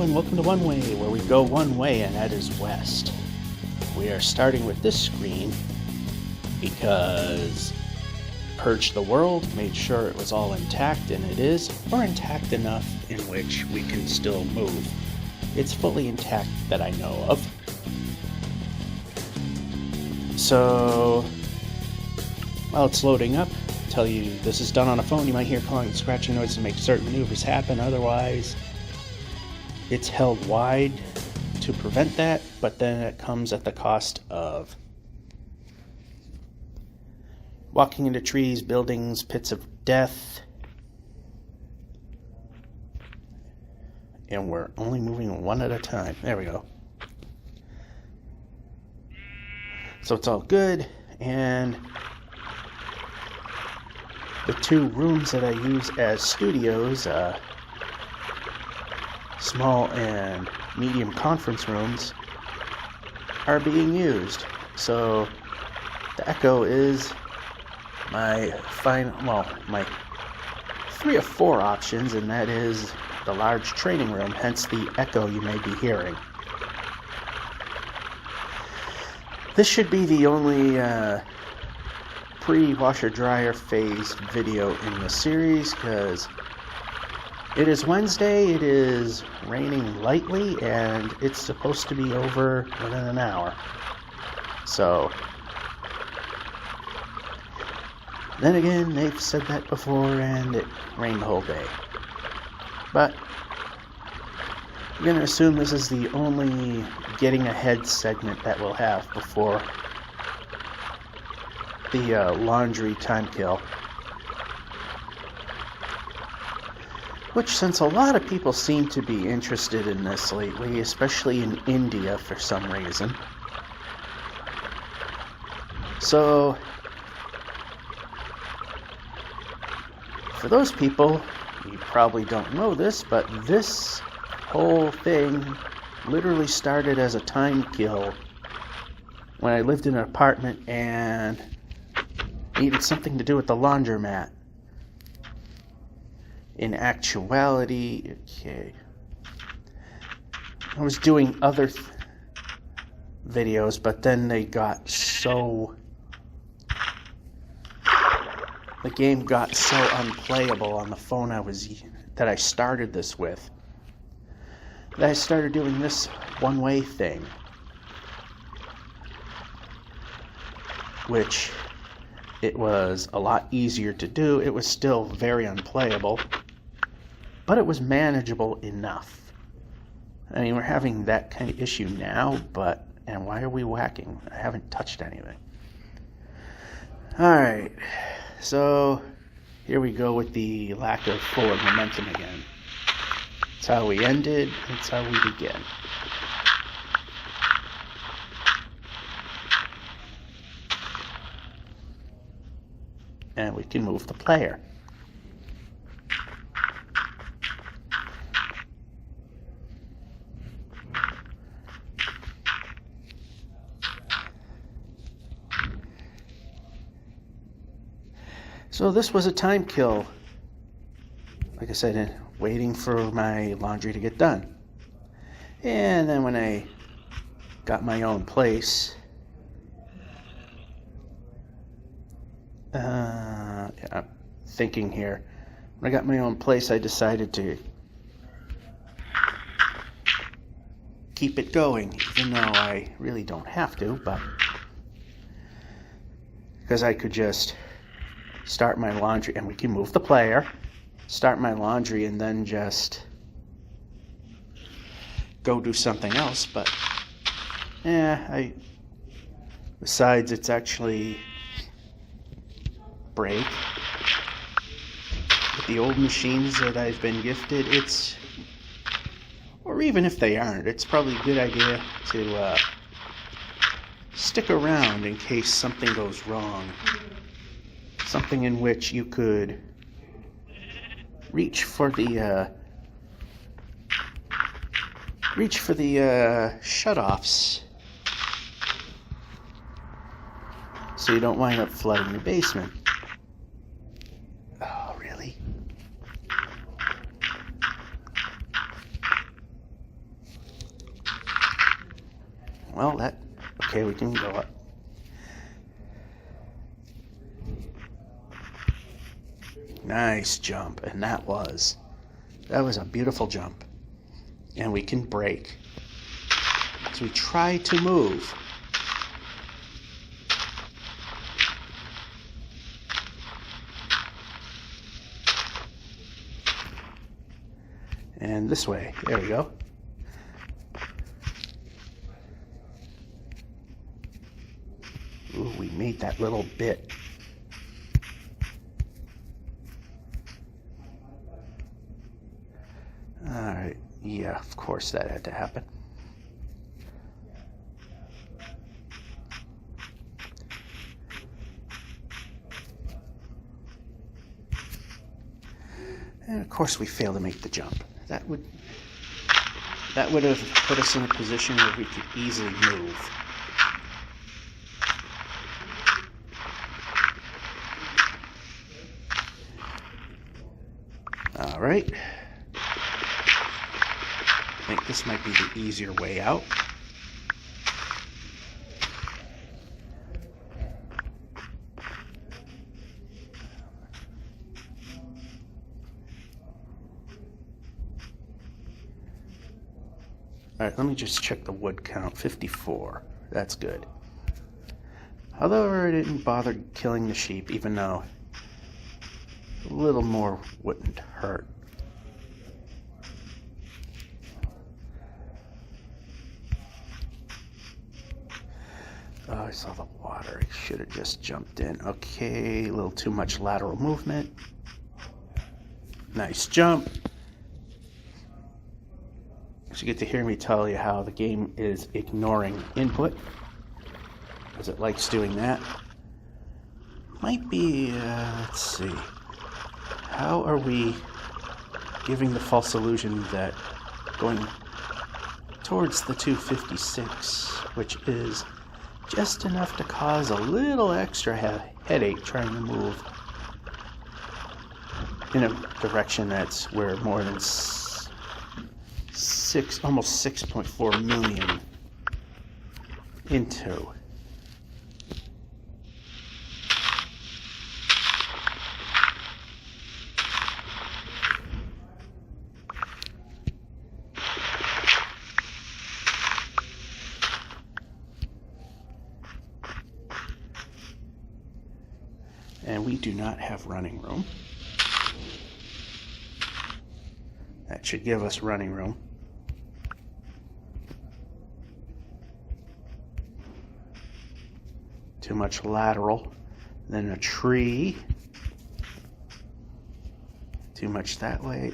and welcome to One Way, where we go one way, and that is west. We are starting with this screen because purged the world, made sure it was all intact, and it is, or intact enough in which we can still move. It's fully intact that I know of. So, while it's loading up, tell you this is done on a phone. You might hear calling and scratching noise to make certain maneuvers happen. Otherwise, it's held wide to prevent that, but then it comes at the cost of walking into trees, buildings, pits of death. And we're only moving one at a time. There we go. So it's all good, and the two rooms that I use as studios, small and medium conference rooms, are being used. So the Echo is my my 3 of 4 options, and that is the large training room, hence the echo you may be hearing. This should be the only pre-washer dryer phase video in the series, because it is Wednesday, it is raining lightly, and it's supposed to be over within an hour. So, then again, they've said that before, and it rained the whole day. But I'm going to assume this is the only getting ahead segment that we'll have before the laundry time kill. Which, since a lot of people seem to be interested in this lately, especially in India for some reason. So, for those people, you probably don't know this, but this whole thing literally started as a time kill when I lived in an apartment and needed something to do with the laundromat. In actuality, I was doing other videos, but then they got so... the game got so unplayable on the phone that I started this with, that I started doing this one-way thing, which it was a lot easier to do. It was still very unplayable, but it was manageable enough. I mean, we're having that kind of issue now, and why are we whacking? I haven't touched anything. Alright, so here we go with the lack of forward momentum again. That's how we ended, that's how we begin. And we can move the player. So this was a time kill. Like I said, waiting for my laundry to get done. And then when I got my own place, I'm thinking here. When I got my own place, I decided to keep it going, even though I really don't have to, but because I could just start my laundry, and we can move the player, start my laundry, and then just go do something else. But besides, it's actually break. With the old machines that I've been gifted, or even if they aren't, it's probably a good idea to stick around in case something goes wrong. Something in which you could reach for the shutoffs, so you don't wind up flooding the basement. Oh, really? Well, okay, we can go up. Nice jump, and that was a beautiful jump. And we can brake as we try to move. And this way, there we go. Ooh, we made that little bit. Alright, yeah, of course that had to happen. And of course we failed to make the jump. That would have put us in a position where we could easily move. Alright. I think this might be the easier way out. Alright, let me just check the wood count. 54. That's good. However, I didn't bother killing the sheep, even though a little more wouldn't hurt. Oh, I saw the water. I should have just jumped in. Okay, a little too much lateral movement. Nice jump. So you get to hear me tell you how the game is ignoring input, because it likes doing that. Might be, let's see. How are we giving the false illusion that going towards the 256, which is just enough to cause a little extra headache trying to move in a direction that's where more than almost 6.4 million into. And we do not have running room. That should give us running room. Too much lateral. Then a tree. Too much that way.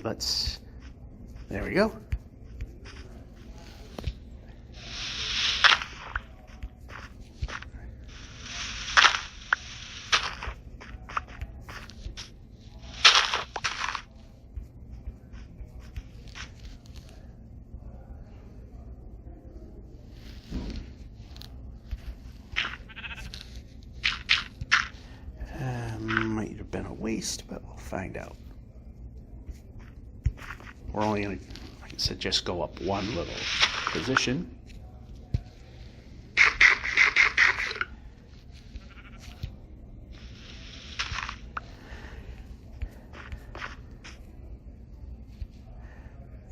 There we go. Might have been a waste, but we'll find out. We're only going to, like I said, just go up one little position.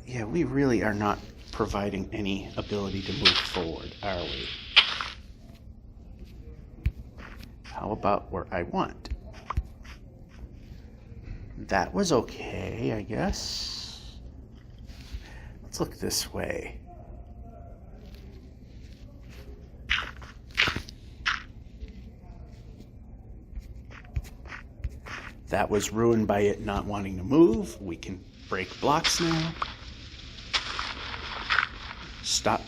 Yeah, we really are not providing any ability to move forward, are we? How about where I want? That was okay, I guess. Let's look this way. That was ruined by it not wanting to move. We can break blocks now. Stop.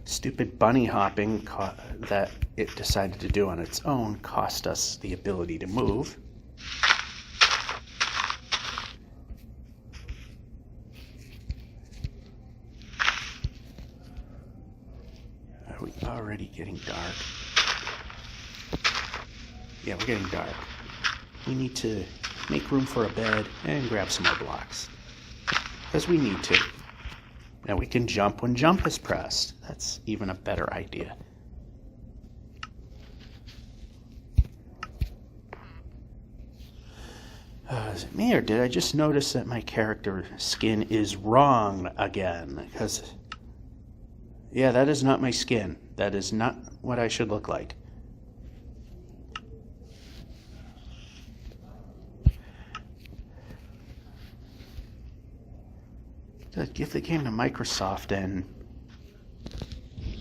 Stupid bunny hopping that it decided to do on its own cost us the ability to move. Are we already getting dark? Yeah, we're getting dark. We need to make room for a bed and grab some more blocks, because we need to. Now we can jump when jump is pressed. That's even a better idea. Is it me, or did I just notice that my character skin is wrong again? Because, yeah, that is not my skin. That is not what I should look like. Give the game to Microsoft and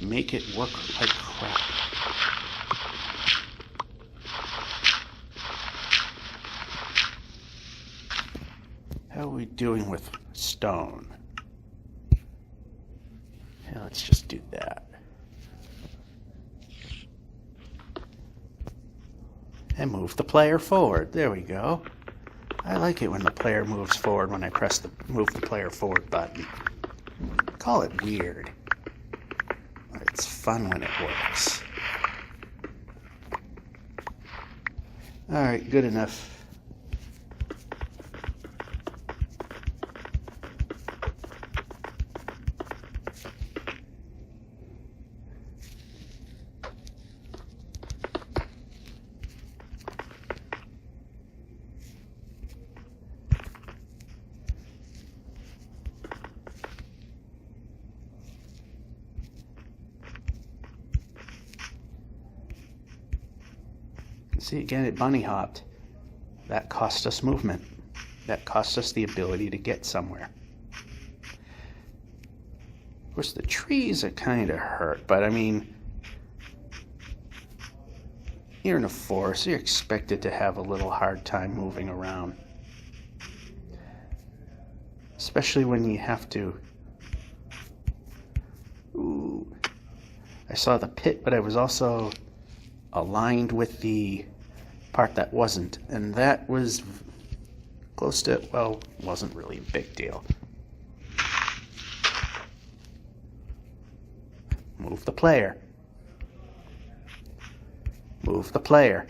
make it work like crap. How are we doing with stone? Yeah, let's just do that. And move the player forward. There we go. I like it when the player moves forward when I press the move the player forward button. Call it weird, but it's fun when it works. Alright, good enough. See, again, it bunny hopped. That cost us movement. That cost us the ability to get somewhere. Of course, the trees are kind of hurt, but I mean, you're in a forest, you're expected to have a little hard time moving around. Especially when you have to... Ooh. I saw the pit, but I was also aligned with the part that wasn't, and that was close to, well, wasn't really a big deal. Move the player. Move the player.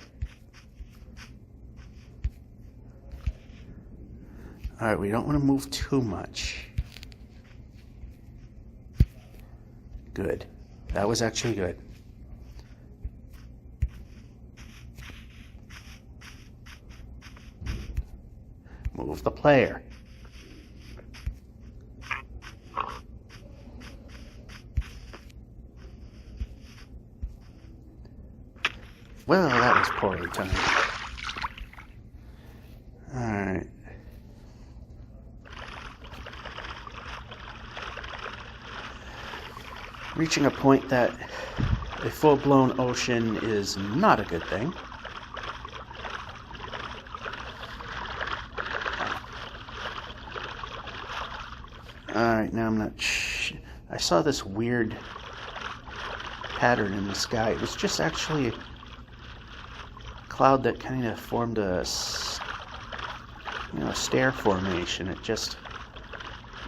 Alright, we don't want to move too much. Good. That was actually good. Move the player. Well, that was poorly timed. Alright. Reaching a point that a full-blown ocean is not a good thing. Alright, now I'm not... I saw this weird pattern in the sky. It was just actually a cloud that kind of formed a stair formation. It just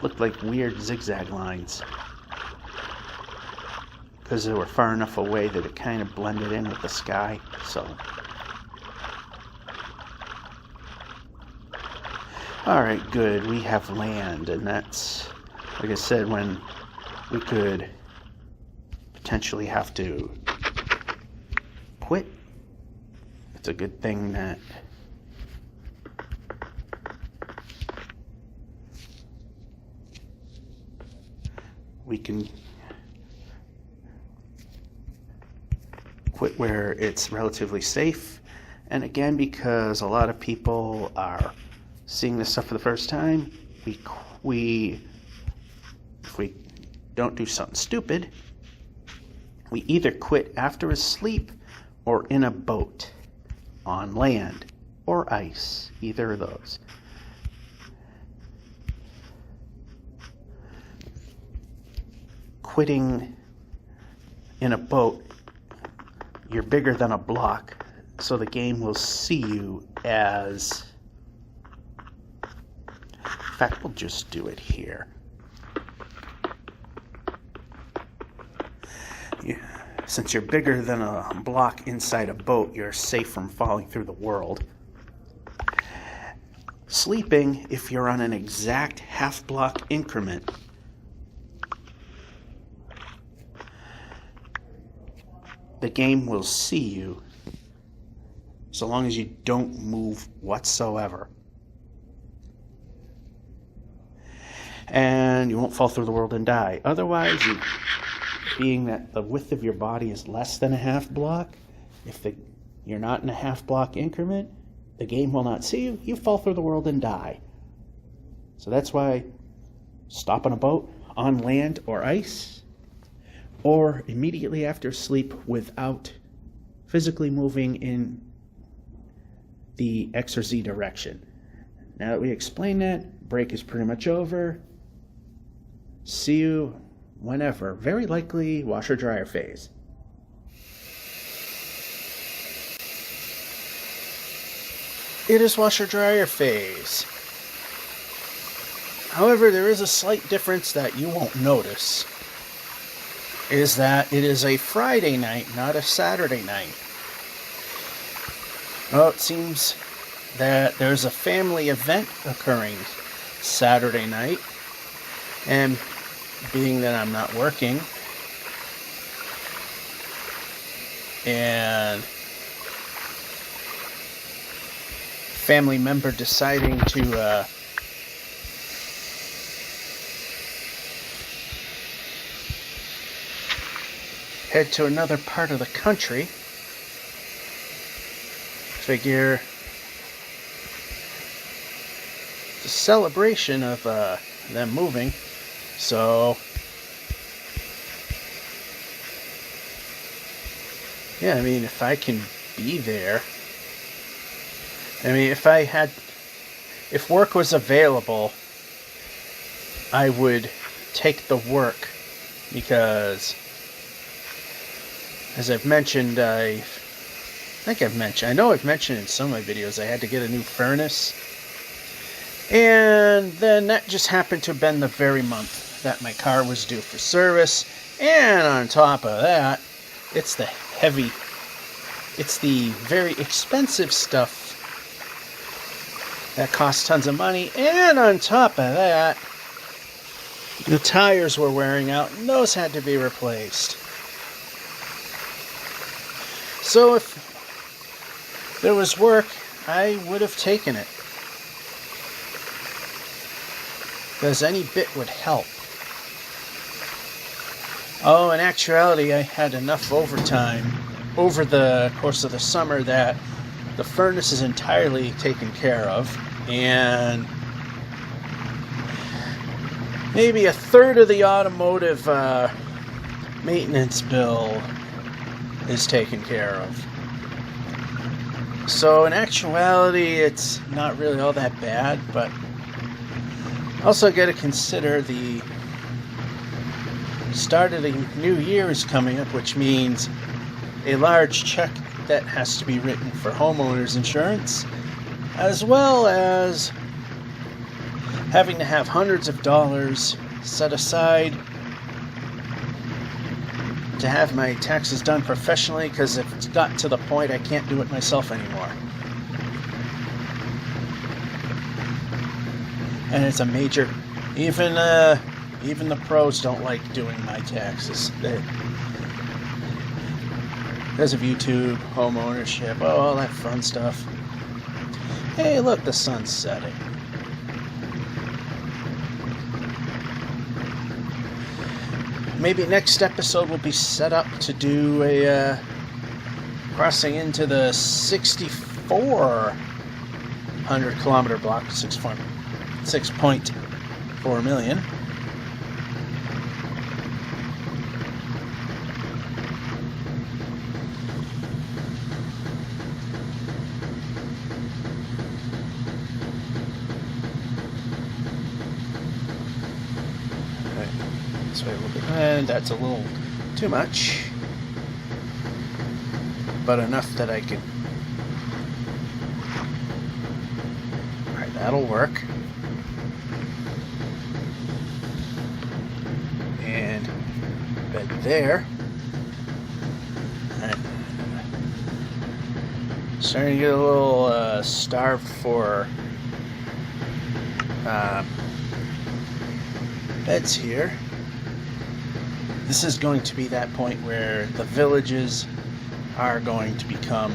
looked like weird zigzag lines, because they were far enough away that it kind of blended in with the sky. So, alright, good. We have land, and that's, like I said, when we could potentially have to quit. It's a good thing that we can quit where it's relatively safe. And again, because a lot of people are seeing this stuff for the first time, if we don't do something stupid, we either quit after a sleep or in a boat, on land or ice, either of those. Quitting in a boat, you're bigger than a block, so the game will see you as... In fact, we'll just do it here. Since you're bigger than a block inside a boat, you're safe from falling through the world. Sleeping, if you're on an exact half-block increment, the game will see you so long as you don't move whatsoever. And you won't fall through the world and die. Otherwise, being that the width of your body is less than a half block, if you're not in a half block increment, the game will not see you. You fall through the world and die. So that's why stop on a boat, on land or ice, or immediately after sleep without physically moving in the X or Z direction. Now that we explained that, break is pretty much over. See you whenever. Very likely washer dryer phase. It is washer dryer phase. However, there is a slight difference that you won't notice. Is that it is a Friday night, not a Saturday night. Well, it seems that there's a family event occurring Saturday night, and being that I'm not working, and family member deciding to head to another part of the country, figure the celebration of them moving. So yeah, I mean, if I can be there, I mean, if work was available, I would take the work, because as I've mentioned, I know I've mentioned in some of my videos, I had to get a new furnace. And then that just happened to have been the very month that my car was due for service. And on top of that, it's the very expensive stuff that costs tons of money. And on top of that, the tires were wearing out, and those had to be replaced. So if there was work, I would have taken it, because any bit would help. Oh, in actuality, I had enough overtime over the course of the summer that the furnace is entirely taken care of, and maybe a third of the automotive maintenance bill is taken care of. So in actuality, it's not really all that bad, but also got to consider the start of the new year is coming up, which means a large check that has to be written for homeowners insurance, as well as having to have hundreds of dollars set aside to have my taxes done professionally, because if it's gotten to the point I can't do it myself anymore. And it's a major, even the pros don't like doing my taxes. Because of YouTube, home ownership, all that fun stuff. Hey, look, the sun's setting. Maybe next episode will be set up to do a crossing into the 6,400 kilometer block, 6.4 million. And that's a little too much, but enough that I can. Alright, that'll work. And bed there. And starting to get a little starved for beds here. This is going to be that point where the villages are going to become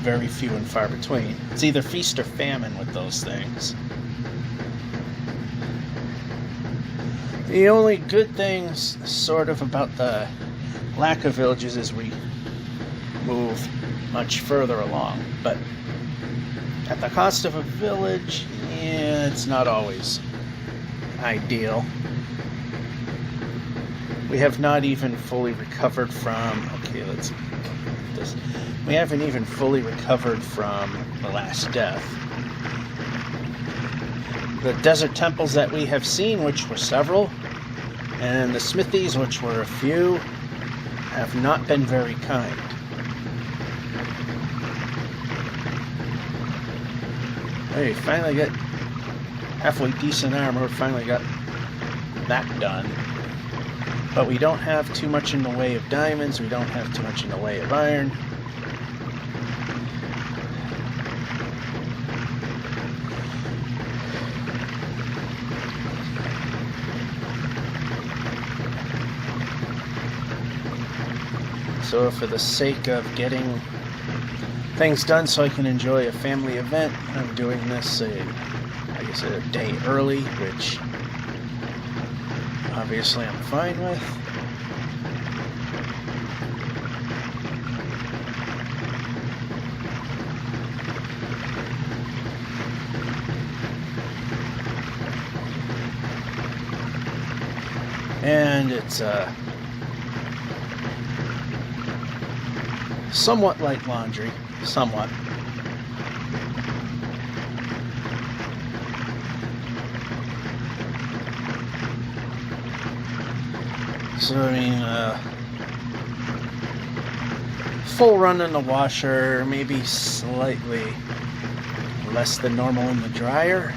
very few and far between. It's either feast or famine with those things. The only good things, sort of, about the lack of villages is we move much further along. But at the cost of a village, yeah, it's not always ideal. We have not even fully recovered from... Okay, let's do this. We haven't even fully recovered from the last death. The desert temples that we have seen, which were several, and the smithies, which were a few, have not been very kind. Hey, finally got halfway decent armor, finally got that done. But we don't have too much in the way of diamonds, we don't have too much in the way of iron. So for the sake of getting things done so I can enjoy a family event, I'm doing this, like I said, a day early, which obviously I'm fine with. And it's somewhat light laundry, somewhat. So, I mean, full run in the washer, maybe slightly less than normal in the dryer.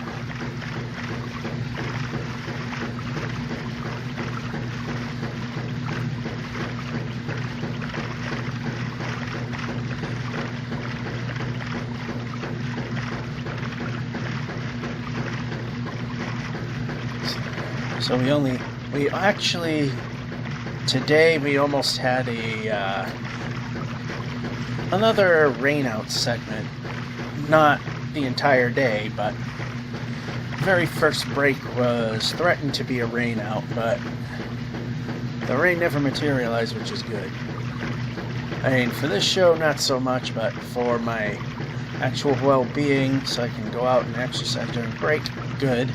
So we actually, today we almost had another rainout segment. Not the entire day, but the very first break was threatened to be a rainout, but the rain never materialized, which is good. I mean, for this show, not so much, but for my actual well-being, so I can go out and exercise during break, good.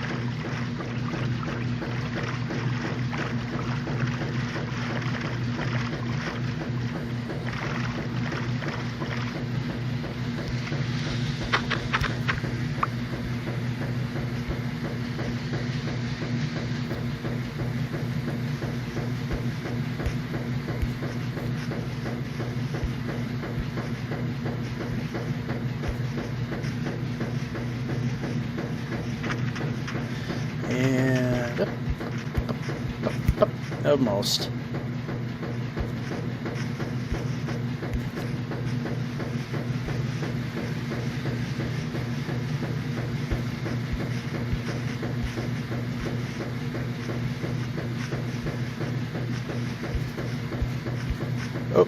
And up, almost. Oh,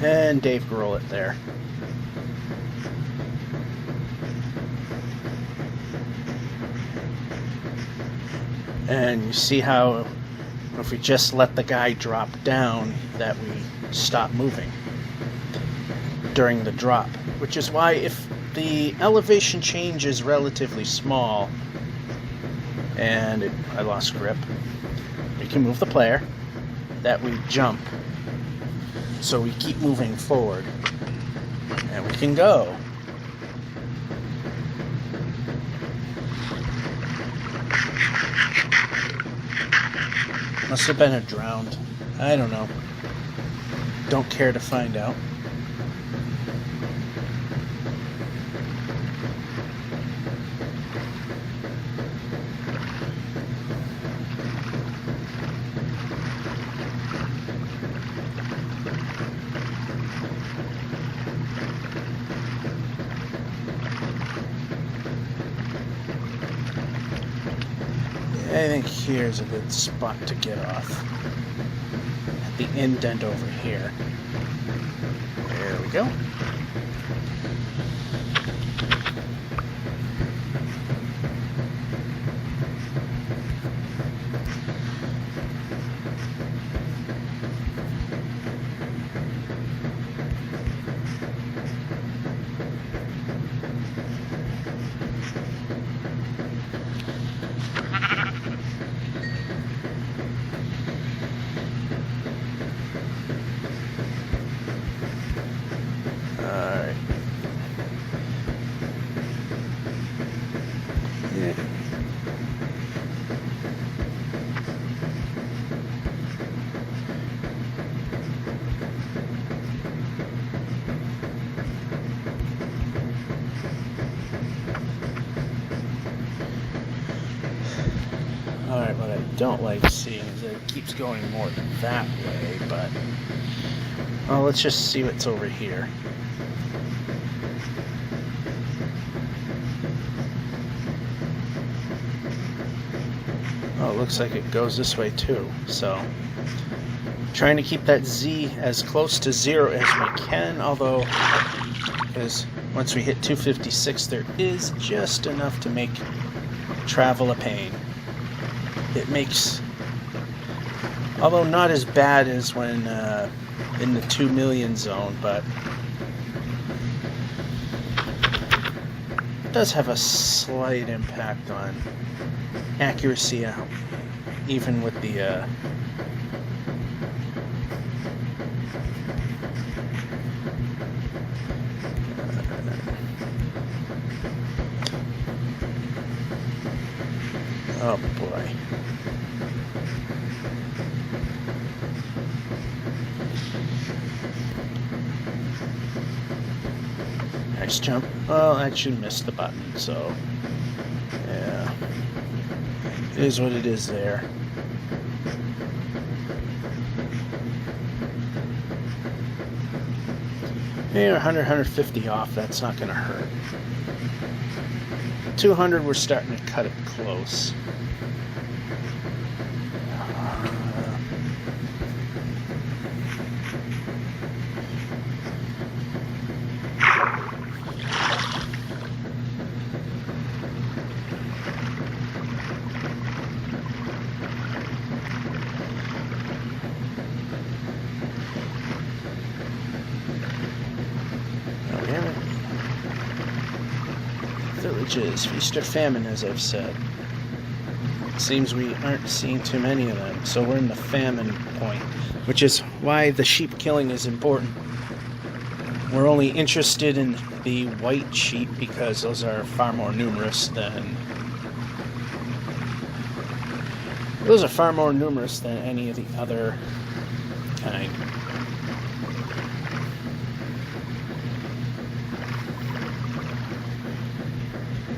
and Dave Grohl it there. And you see how if we just let the guy drop down, that we stop moving during the drop. Which is why if the elevation change is relatively small, and I lost grip, we can move the player, that we jump. So we keep moving forward. And we can go. Must have been a drowned. I don't know. Don't care to find out. I think here's a good spot to get off. At the indent over here. There we go. Alright. Yeah. Alright, what I don't like seeing is that it keeps going more that way, but... well, let's just see what's over here. Oh, it looks like it goes this way too, so... trying to keep that Z as close to 0 as we can, although... because once we hit 256, there is just enough to make travel a pain. It makes... although not as bad as when in the 2 million zone, but... it does have a slight impact on accuracy, even with the oh boy. Nice jump. Well, I actually missed the button, so yeah. It is what it is there. Yeah, 100, 150 off, that's not going to hurt. 200, we're starting to cut it close. Villages, feast or famine, as I've said. It seems we aren't seeing too many of them, so we're in the famine point, which is why the sheep killing is important. We're only interested in the white sheep because those are far more numerous than any of the other kind.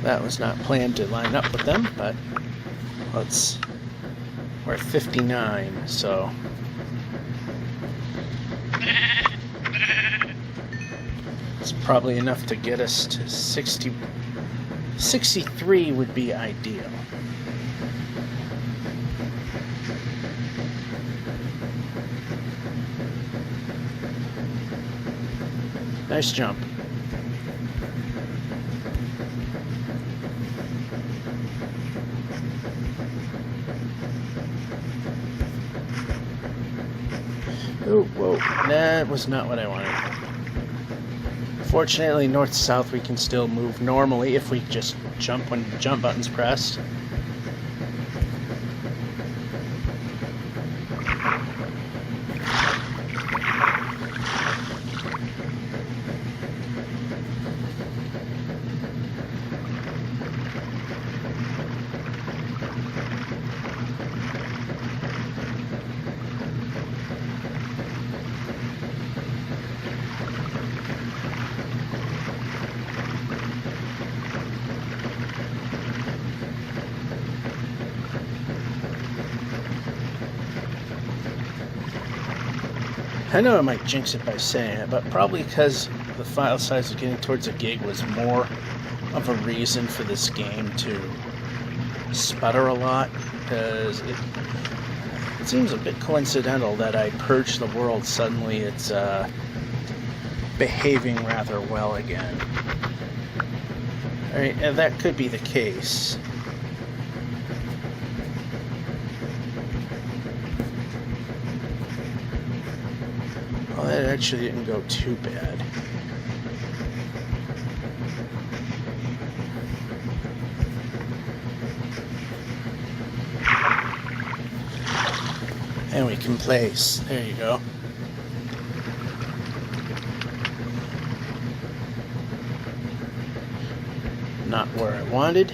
That was not planned to line up with them, but we're at 59, so it's probably enough to get us to 60. 63 would be ideal. Nice jump. Oh, whoa, that was not what I wanted. Fortunately, north-south we can still move normally if we just jump when the jump button's pressed. I know I might jinx it by saying it, but probably because the file size of getting towards a gig was more of a reason for this game to sputter a lot, because it seems a bit coincidental that I purged the world. Suddenly it's behaving rather well again. Alright, and that could be the case. Well, that actually didn't go too bad. And we can place. There you go. Not where I wanted.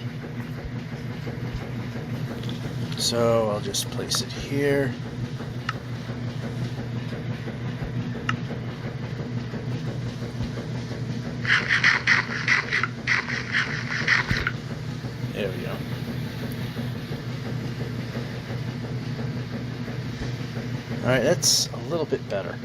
So I'll just place it here. There we go. Alright, that's a little bit better.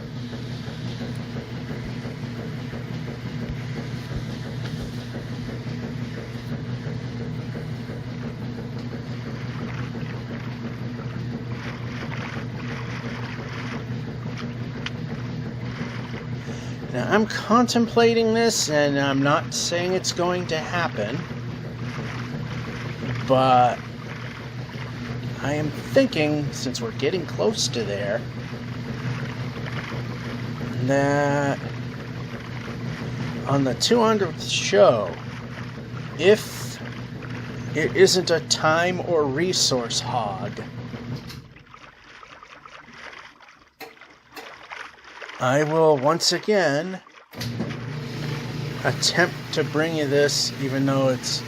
Now, I'm contemplating this, and I'm not saying it's going to happen, but I am thinking, since we're getting close to there, that on the 200th show, if it isn't a time or resource hog, I will once again attempt to bring you this, even though it's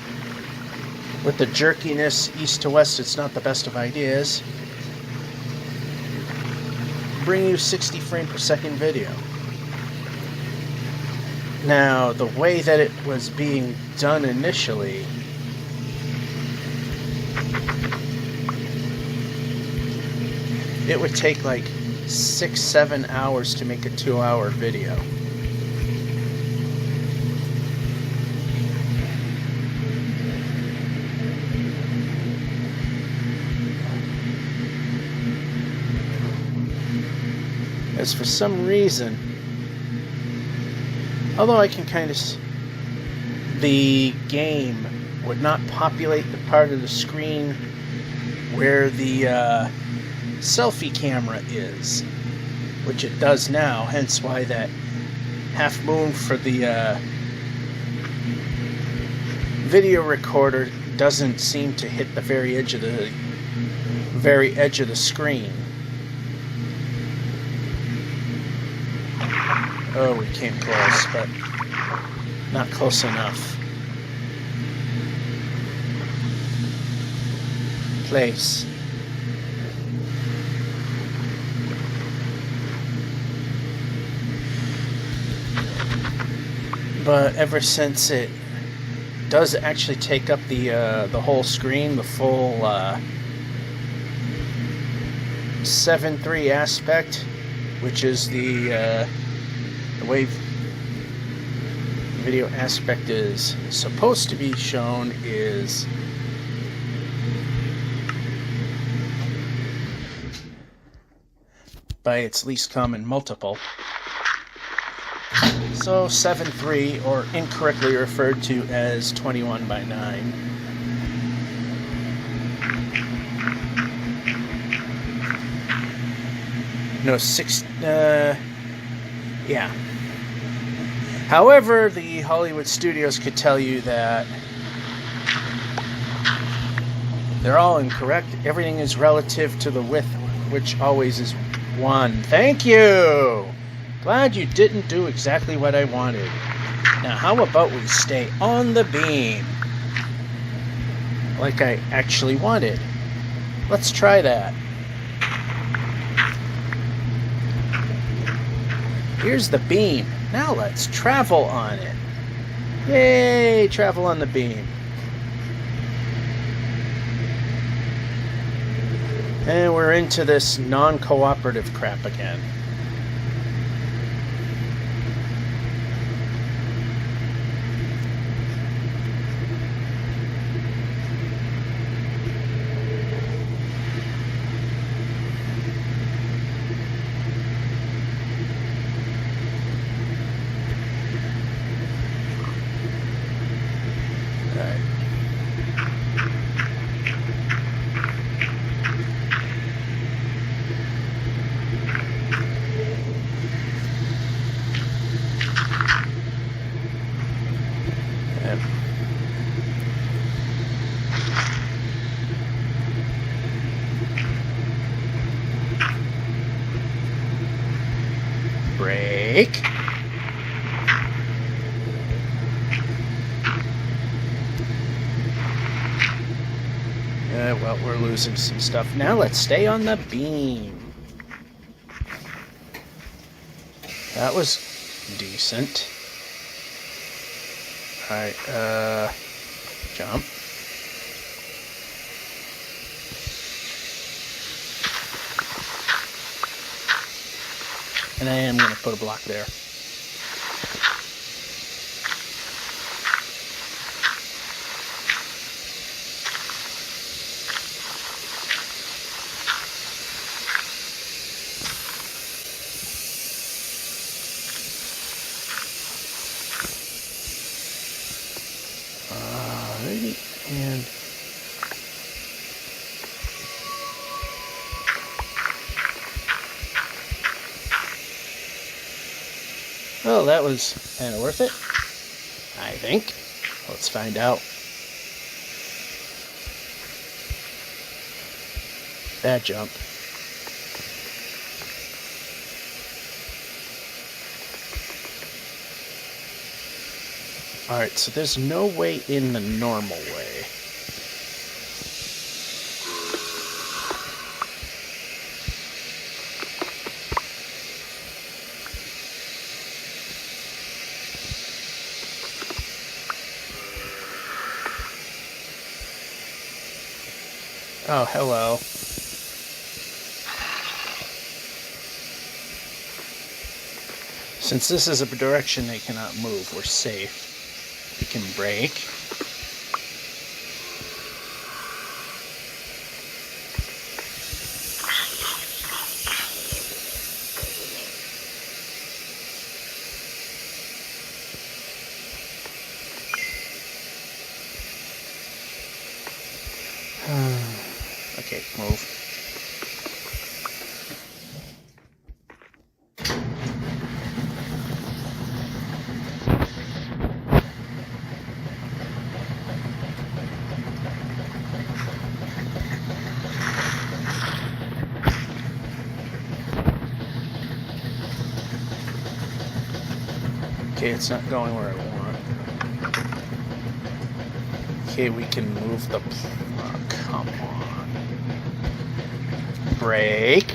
with the jerkiness east to west, it's not the best of ideas. Bring you 60 frame per second video. Now, the way that it was being done initially, it would take like 6-7 hours to make a 2-hour video. As for some reason, although I can kind of, the game would not populate the part of the screen where the selfie camera is, which it does now, hence why that half moon for the video recorder doesn't seem to hit the very edge of the screen. Oh, we came close, but not close enough. Place. But ever since it does actually take up the whole screen, the full 7:3 aspect, which is the way video aspect is supposed to be shown, is by its least common multiple. So 7:3, or incorrectly referred to as 21:9. No, 6, yeah. However, the Hollywood studios could tell you that they're all incorrect. Everything is relative to the width, which always is 1. Thank you! Glad you didn't do exactly what I wanted. Now, how about we stay on the beam? Like I actually wanted. Let's try that. Here's the beam. Now let's travel on it. Yay! Travel on the beam. And we're into this non-cooperative crap again. Break. Well, we're losing some stuff. Now let's stay on the beam. That was decent. Alright, jump. And I am going to put a block there. And well, that was kind of worth it, I think. Let's find out. Bad jump. Alright, so there's no way in the normal way. Oh, hello. Since this is a direction they cannot move, we're safe. We can break. Okay, move. Okay, it's not going where I want. Okay, we can move the... Oh, come on. Break.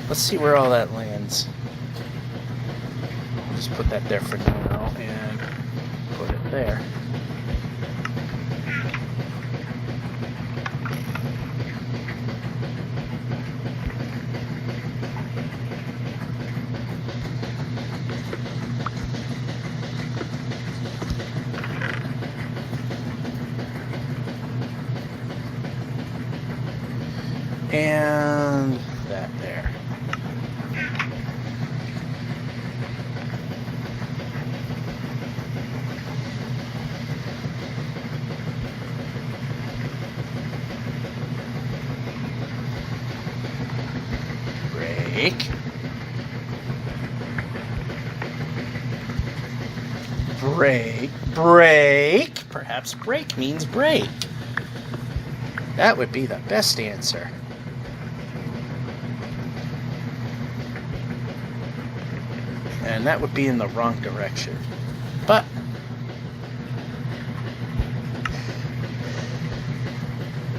Let's see where all that lands. I'll just put that there for now and put it there. And that there. Break. Break. Break. Perhaps break means break. That would be the best answer. And that would be in the wrong direction. But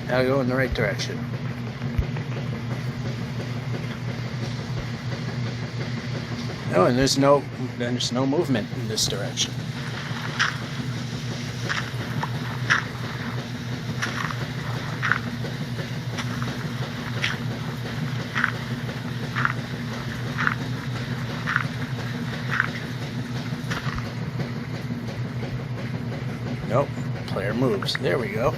now go in the right direction. Oh, and there's no movement in this direction. Nope, player moves. There we go.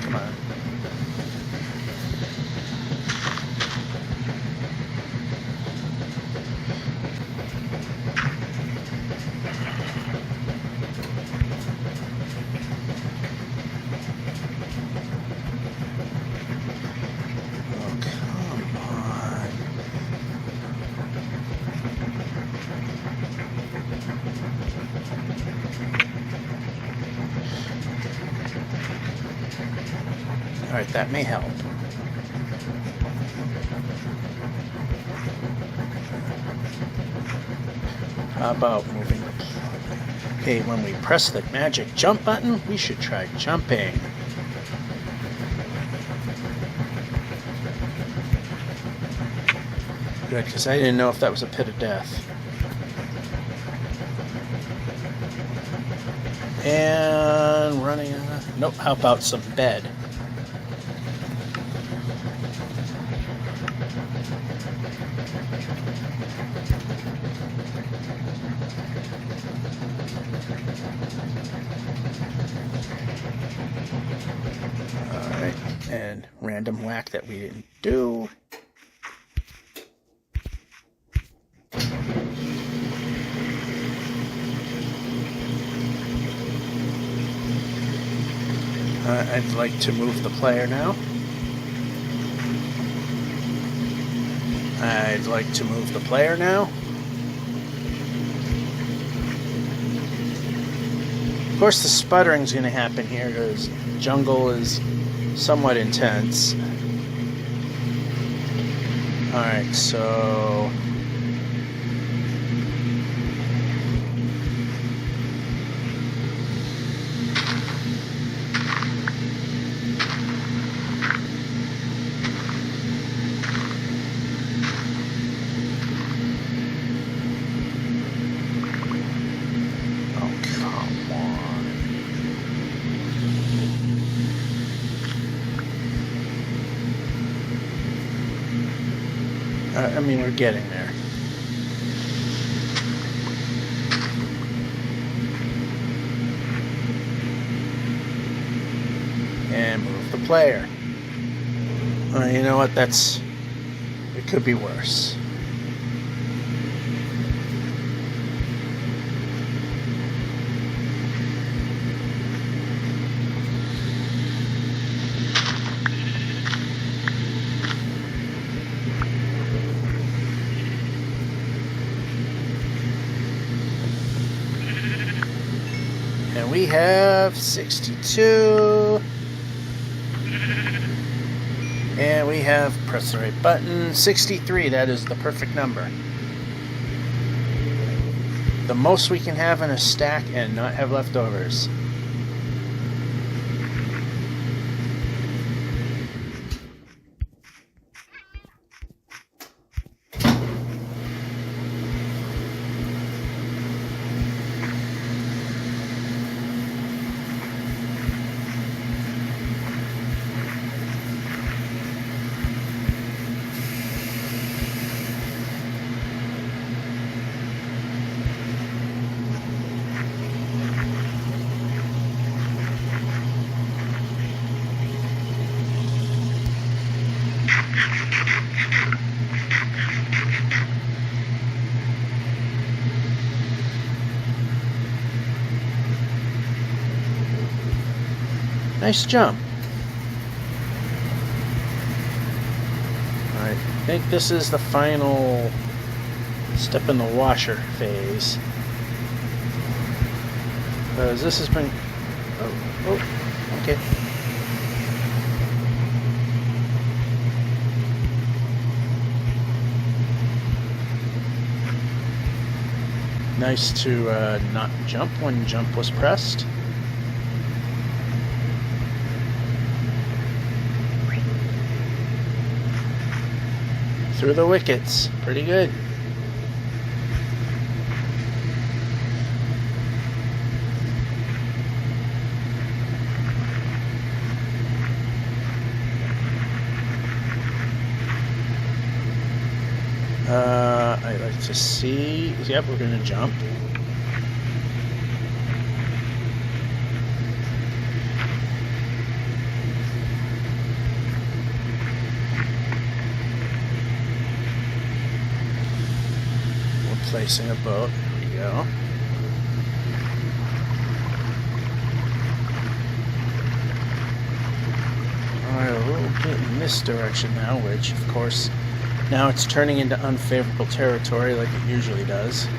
Come on. Alright, that may help. How about moving? Okay, when we press the magic jump button, we should try jumping. Good, because I didn't know if that was a pit of death. And running. Nope, how about some bed? Alright, and random whack that we didn't do. I'd like to move the player now. I'd like to move the player now. Of course, the sputtering's going to happen here because jungle is somewhat intense. Alright, so... I mean, we're getting there. And move the player. You know what? It could be worse. And we have 62. And we have, press the right button, 63. That is the perfect number. The most we can have in a stack and not have leftovers. Nice jump. I think this is the final step in the washer phase. Because this has been... Oh, okay. Nice to not jump when jump was pressed. Through the wickets. Pretty good. I'd like to see... Yep, we're going to jump. Placing a boat. There we go. Alright, a little bit in this direction now, which, of course, now it's turning into unfavorable territory like it usually does.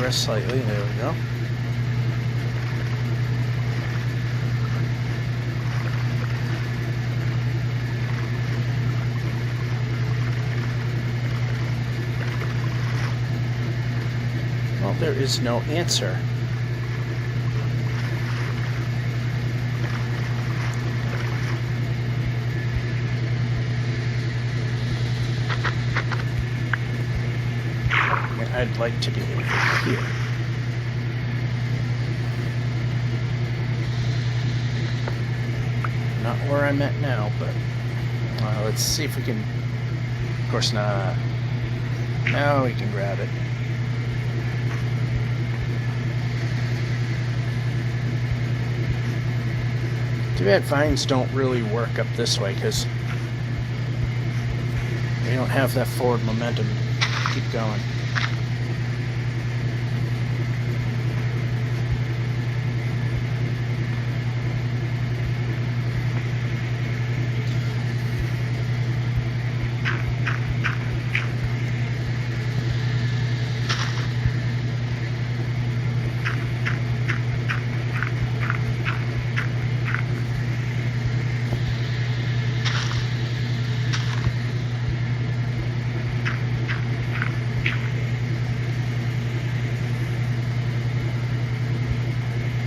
progress slightly. There we go. Well, there is no answer. I'd like to be over here. Not where I'm at now, but let's see if we can. Of course not. Now we can grab it. Too bad vines don't really work up this way because they don't have that forward momentum to keep going.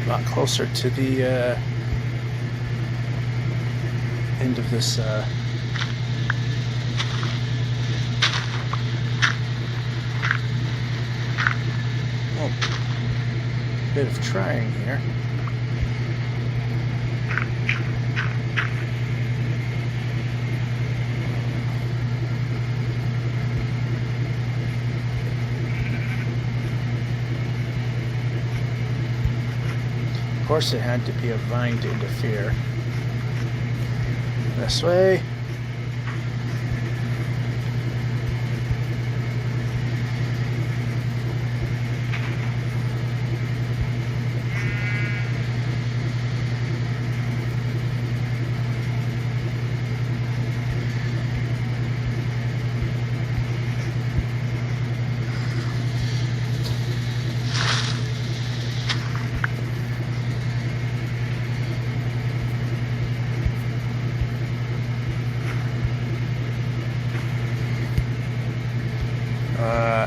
A lot closer to the end of this bit of trying here. Of course, it had to be a vine to interfere. This way.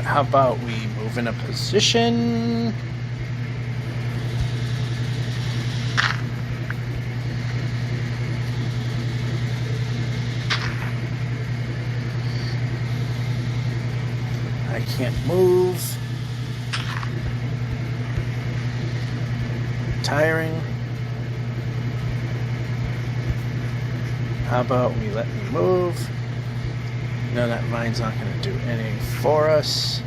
How about we move in a position? I can't move. Tiring. How about we let me move? No, that vine's not going to do anything for us.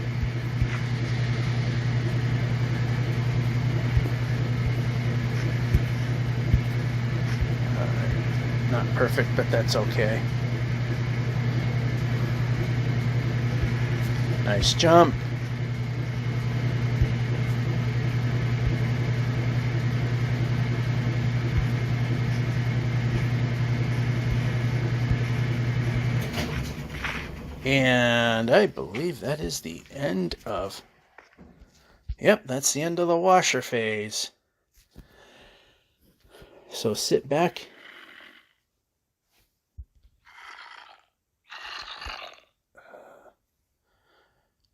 Not perfect, but that's okay. Nice jump. And I believe that is the end of... Yep, that's the end of the washer phase. So sit back.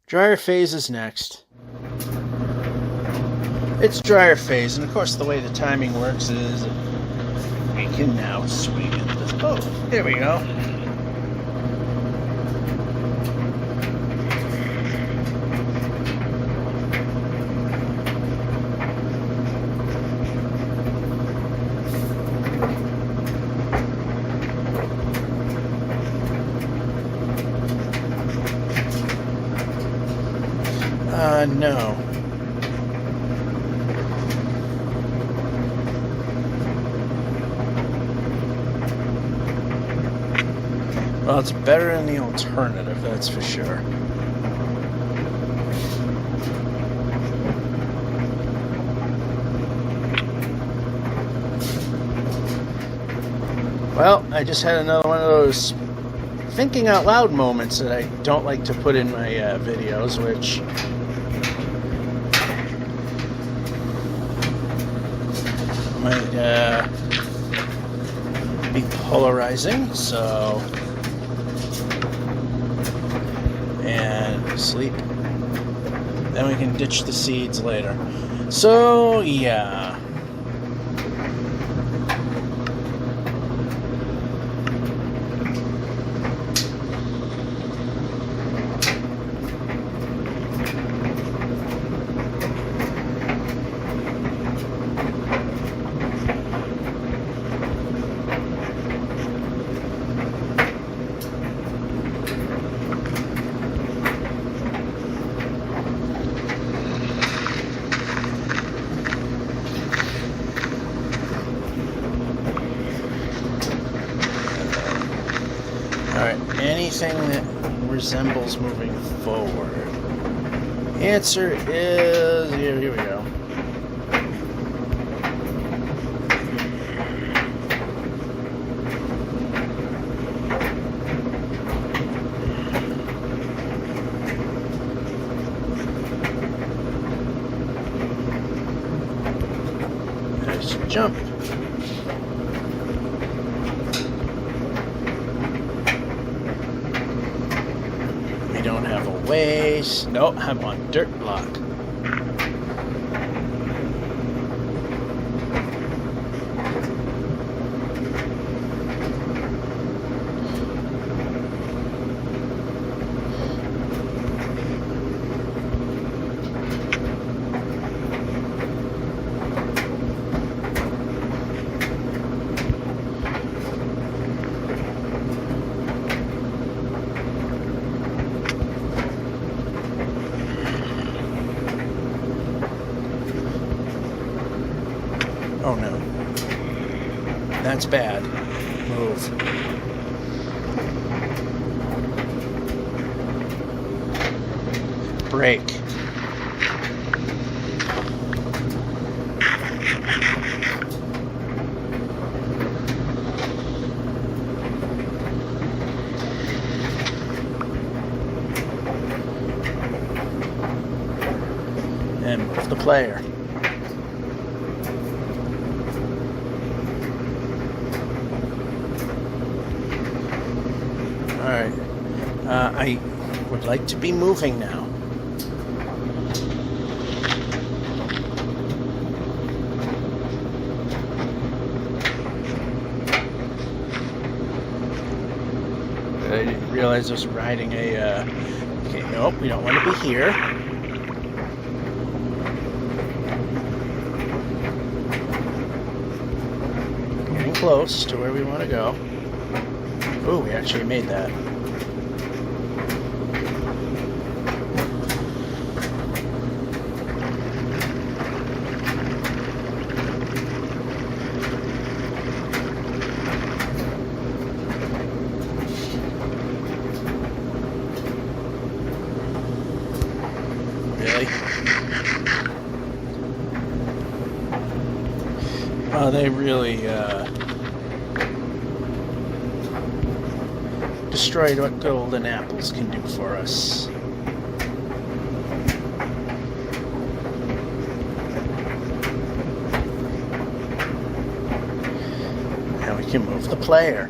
Dryer phase is next. It's dryer phase, and of course the way the timing works is we can now swing into this. Oh, there we go. No. Well, it's better than the alternative, that's for sure. Well, I just had another one of those thinking out loud moments that I don't like to put in my videos, which might be polarizing, so, and sleep. Then we can ditch the seeds later. So, yeah. Anything that resembles moving forward. Answer is here we go. Nice jump. Don't have a ways. Nope, I'm on dirt block. Oh no. That's bad. Move. Brake. And move the player. Alright, I would like to be moving now. I didn't realize I was riding a, okay, nope, we don't want to be here. Getting close to where we want to go. Oh, we actually made that. Really? Oh, they really, destroyed what golden apples can do for us. Now we can move the player.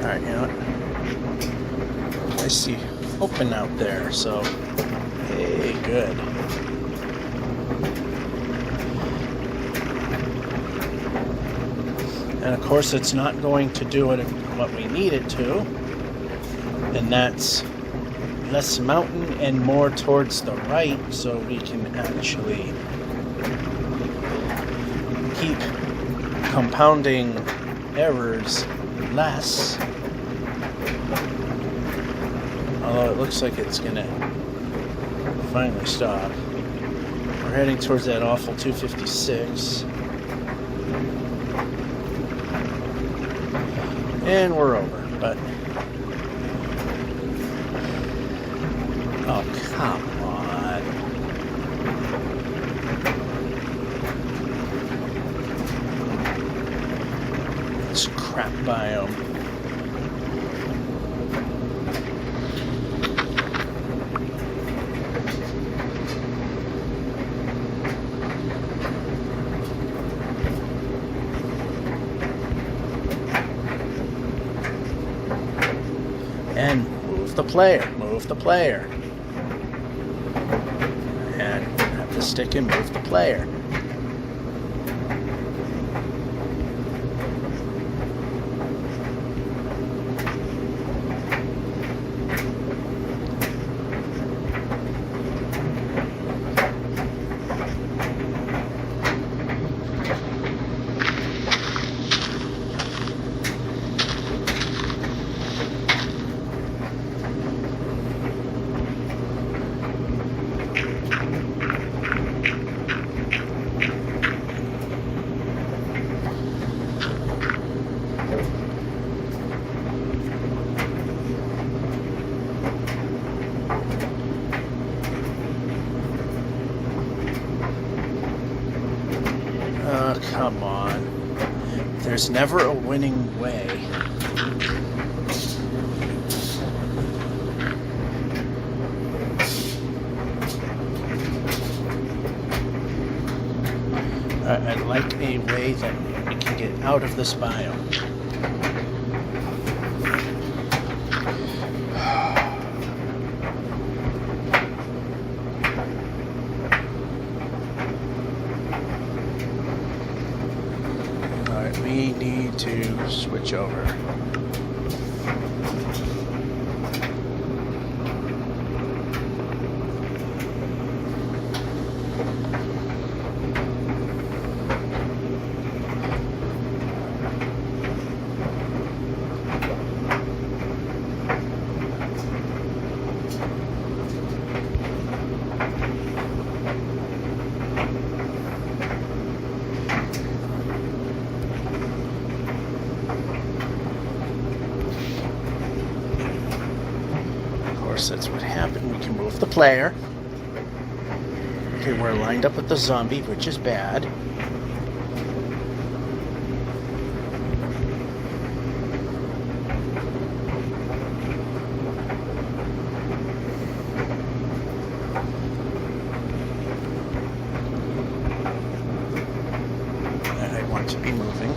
Alright, you know what? I see open out there, so hey, good. And of course it's not going to do it what we need it to, and that's less mountain and more towards the right, so we can actually keep compounding errors less. Although it looks like it's gonna finally stop. We're heading towards that awful 256. And we're over, but oh, come on. This crap biome. And move the player, move the player. And have the stick and move the player. Come on. There's never a winning way. I'd like a way that we can get out of this biome. We need to switch over. That's what happened. We can move the player. Okay, we're lined up with the zombie, which is bad. And I want to be moving.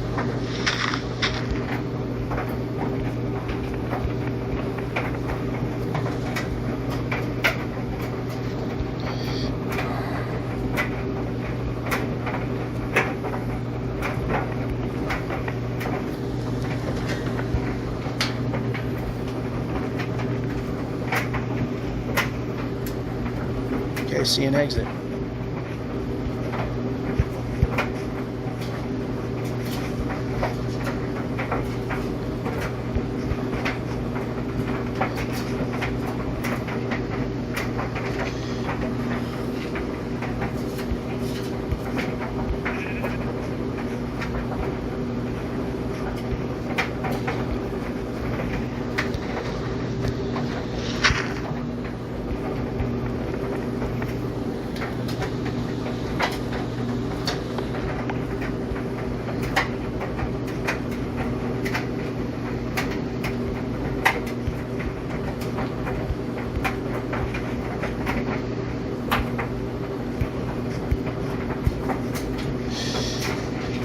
Okay, see an exit.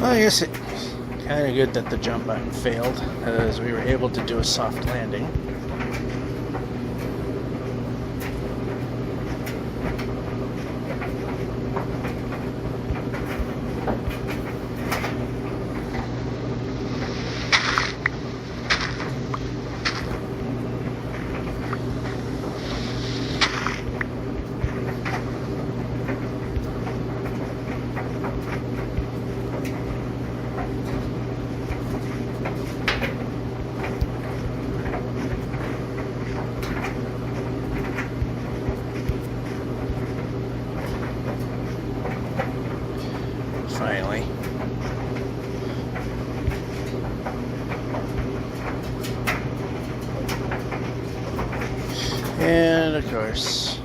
Well, I guess it's kind of good that the jump button failed, as we were able to do a soft landing. finally. And of course,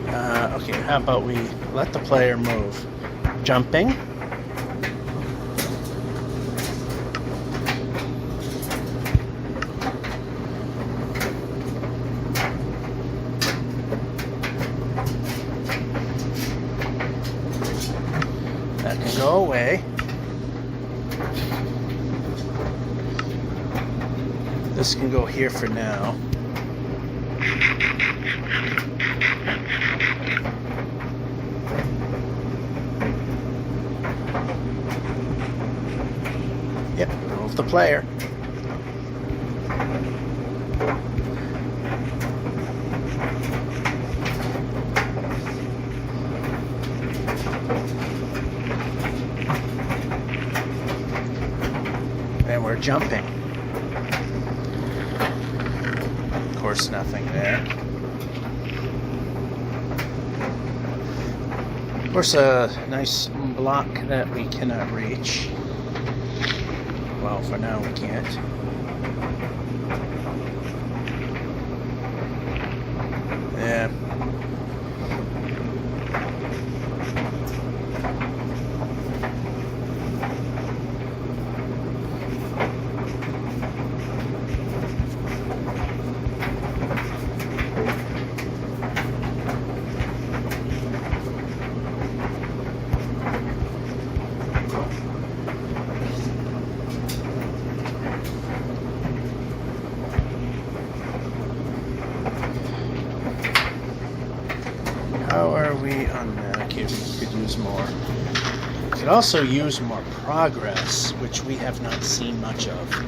okay, how about we let the player move? Jumping. That can go away. This can go here for now. Yep, move the player. And we're jumping. Of course, nothing there. Of course, a nice block that we cannot reach. Well, for now we can't. Yeah. How are we on that? Okay, we could use more. We could also use more progress, which we have not seen much of.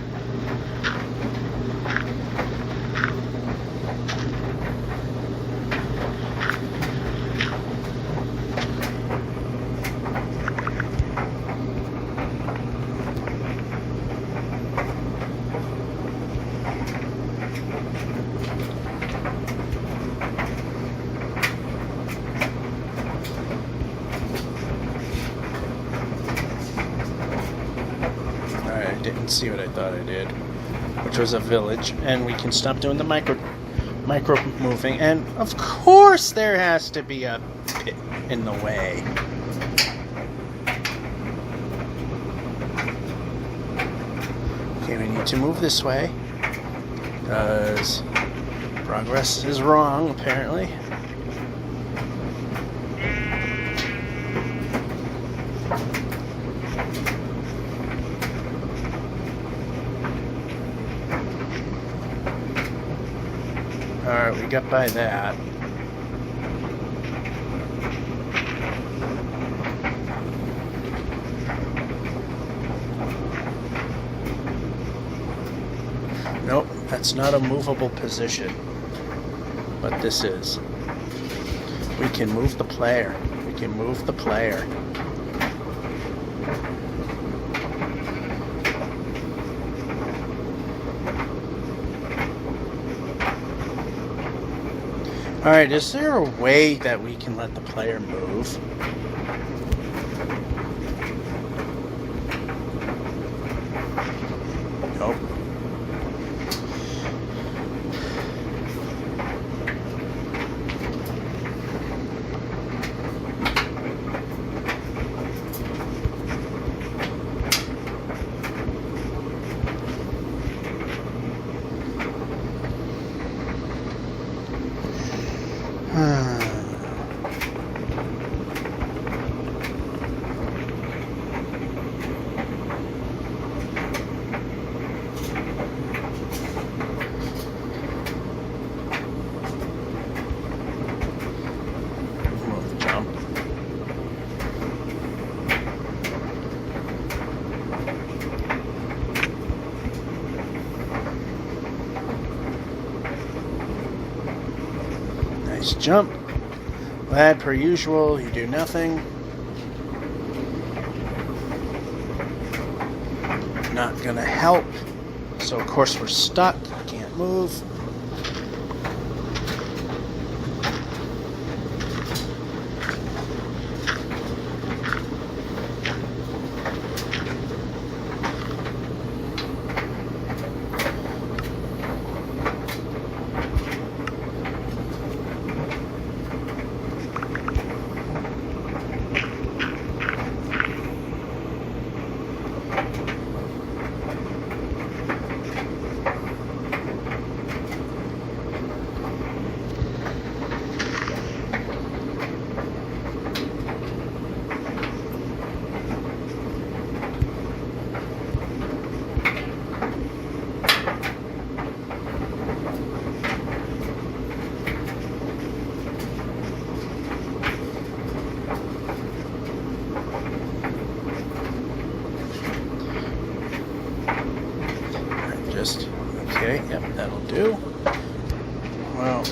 Didn't see what I thought I did, which was a village, and we can stop doing the micro moving, and of course there has to be a pit in the way. Okay, we need to move this way because progress is wrong apparently. Alright, we got by that. Nope, that's not a movable position. But this is. We can move the player. We can move the player. Alright, is there a way that we can let the player move? Nope. Jump. Lad, per usual, you do nothing. Not gonna help. So of course we're stuck. Can't move. Okay, yep, that'll do. Well,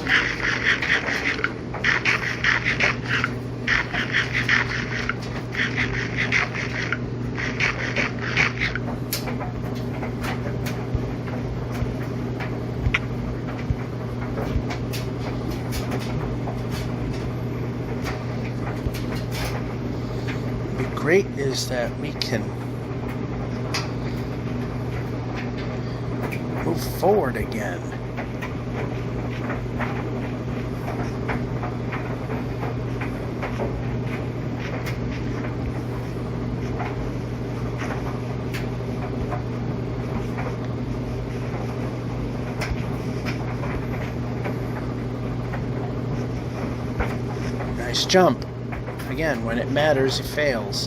what'd be great is that we can move forward again. Nice jump. Again, when it matters, it fails.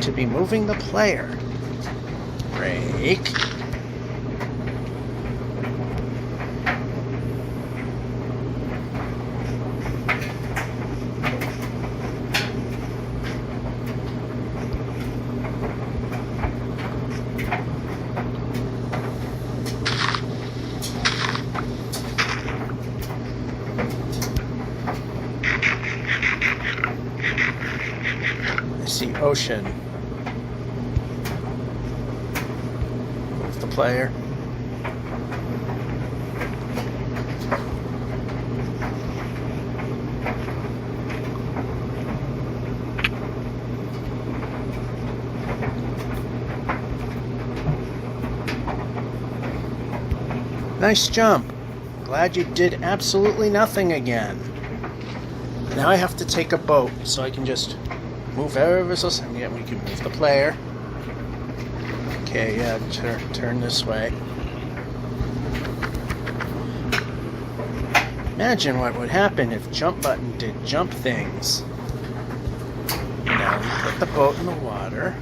To be moving the player. Break. I see ocean. The player. Nice jump. Glad you did absolutely nothing again. Now I have to take a boat so I can just move ever so slightly. Yeah, we can move the player. Okay, yeah, turn this way. Imagine what would happen if jump button did jump things. Now we put the boat in the water.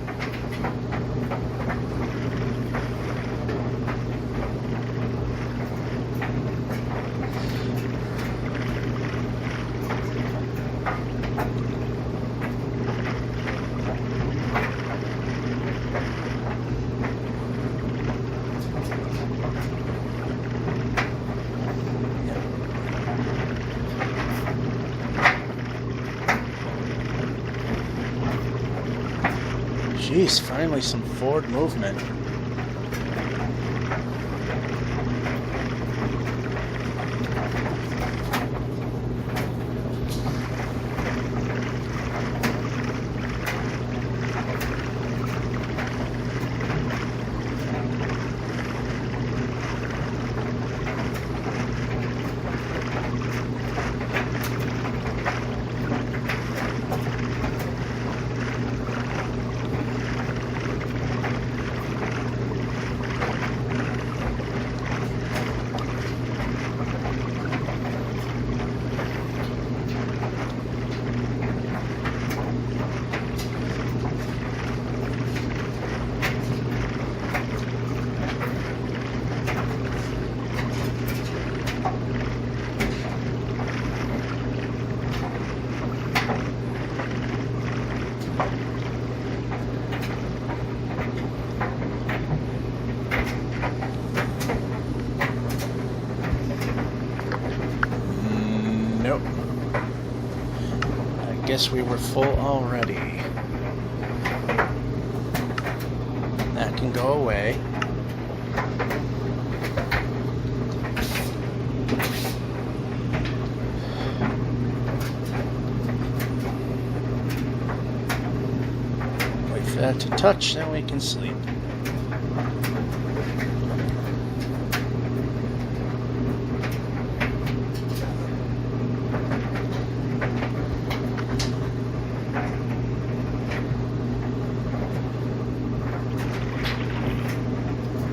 Jeez, finally some forward movement. Nope. I guess we were full already. That can go away. to touch, then we can sleep.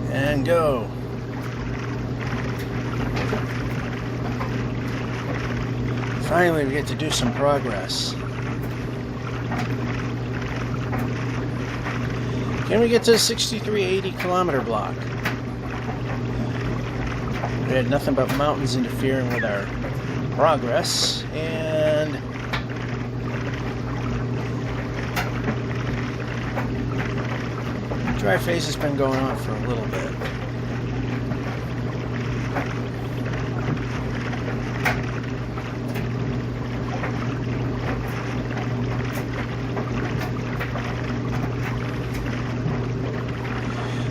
And go. Finally, we get to do some progress. Can we get to the 6380 kilometer block? We had nothing but mountains interfering with our progress, and dry phase has been going on for a little bit.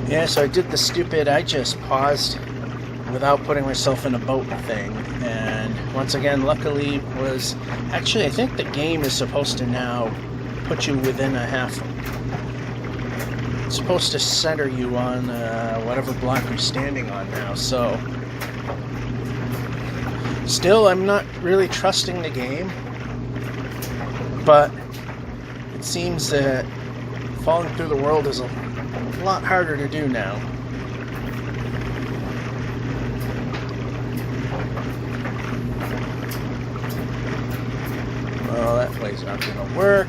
Yeah, so I did the stupid, I just paused without putting myself in a boat thing, and once again, luckily was, actually I think the game is supposed to now put you within a half, it's supposed to center you on whatever block you're standing on now, so still I'm not really trusting the game, but it seems that falling through the world is a lot harder to do now. Well, that play's not going to work.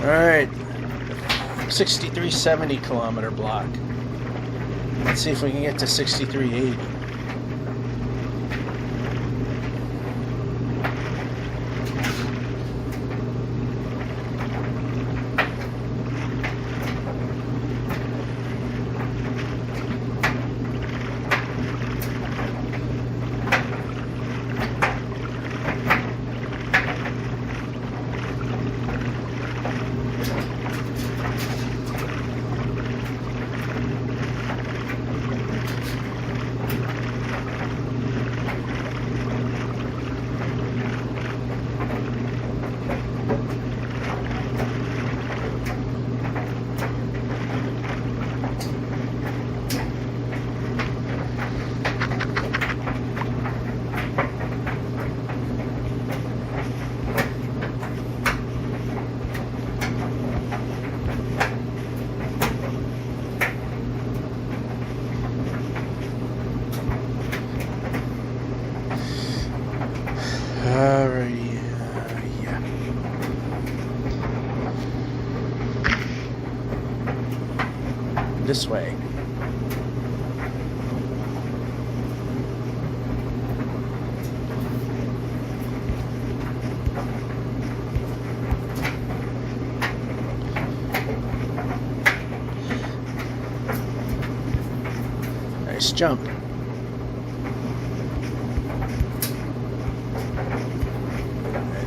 Alright, 6370 kilometer block. Let's see if we can get to 6380. Alrighty, yeah. This way. Nice jump.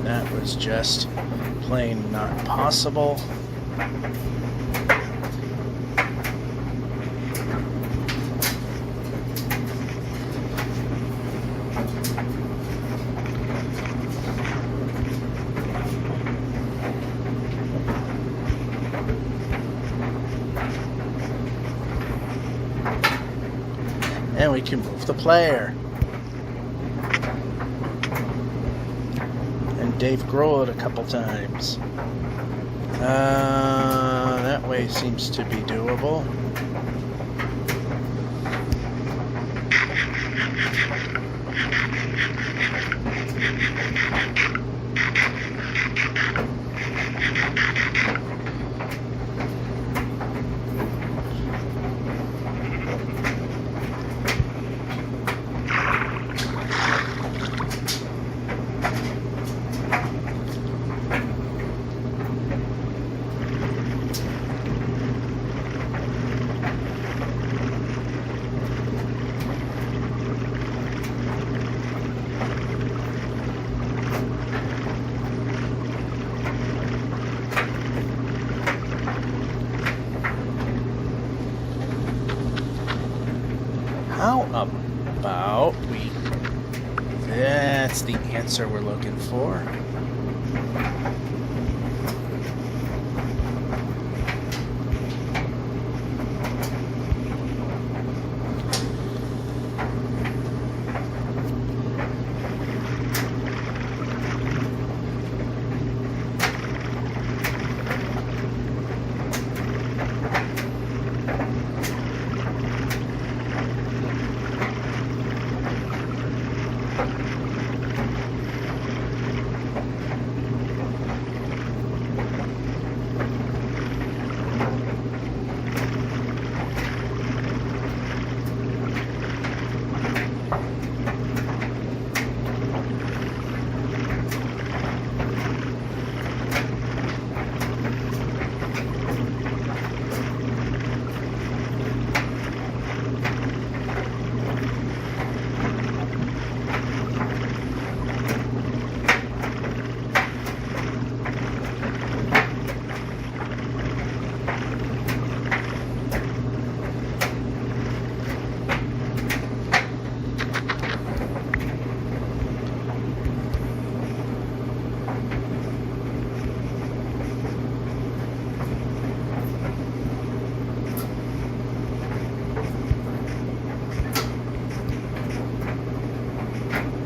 That was just plain not possible. And we can move the player. Dave Grohl it a couple times. That way seems to be doable. How about we That's the answer we're looking for.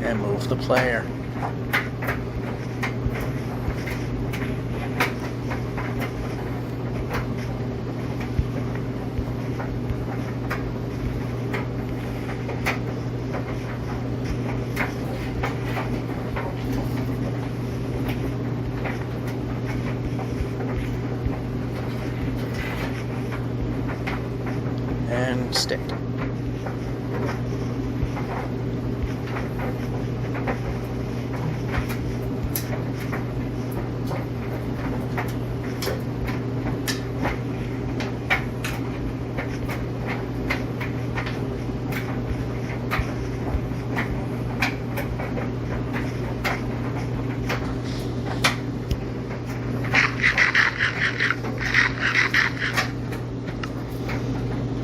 And move the player. And stick.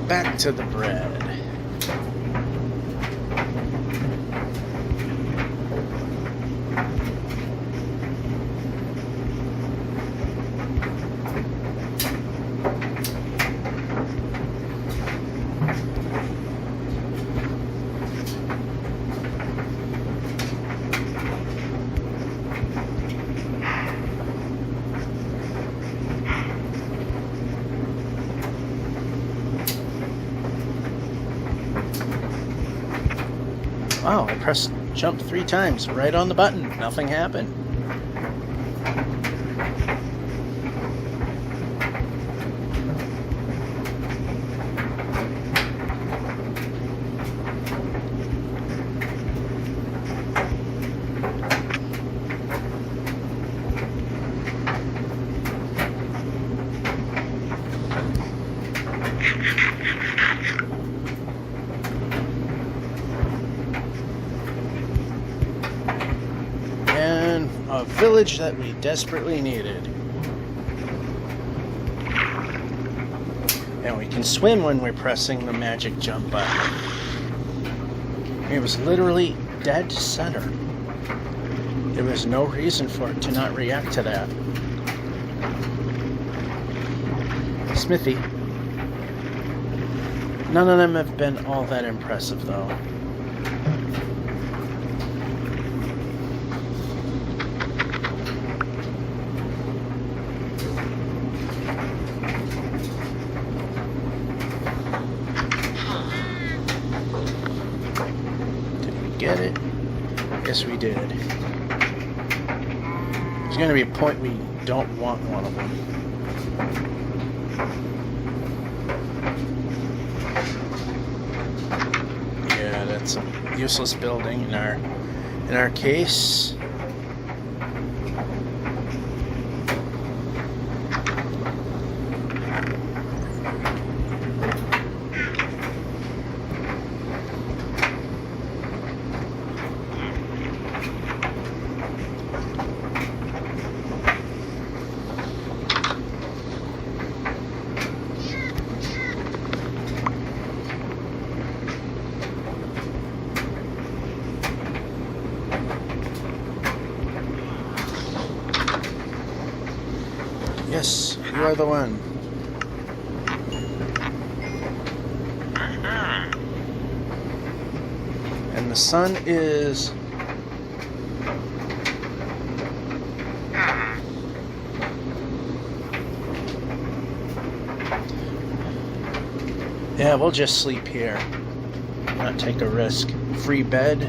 Back to the bread. Wow, I pressed jump 3 times right on the button. Nothing happened. A village that we desperately needed. And we can swim when we're pressing the magic jump button. It was literally dead center. There was no reason for it to not react to that. Smithy. None of them have been all that impressive though. Get it? Yes, we did. There's going to be a point we don't want one of them. Yeah, that's a useless building in our case. are the one. And the sun is yeah, we'll just sleep here. Not take a risk. Free bed.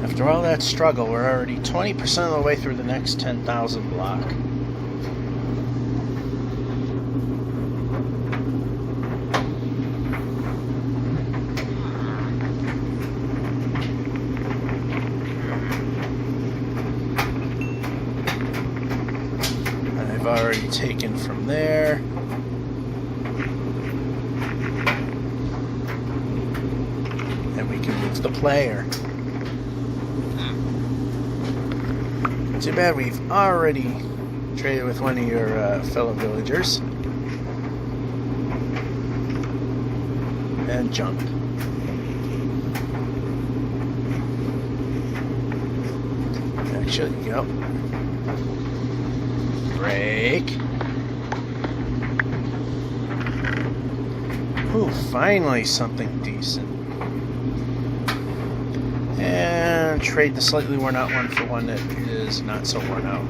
After all that struggle, we're already 20% of the way through the next 10,000 block. I've already taken from there. And we can move the player. Too bad we've already traded with one of your fellow villagers. And jump. Actually, yep. Break. Ooh, finally something decent. And trade the slightly worn out one for one that is not so worn out.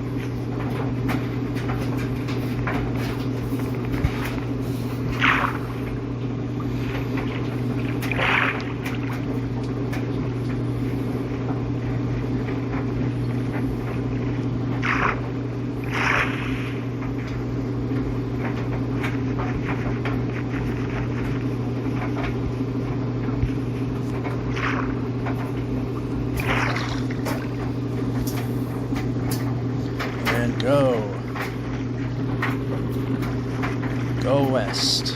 Go west.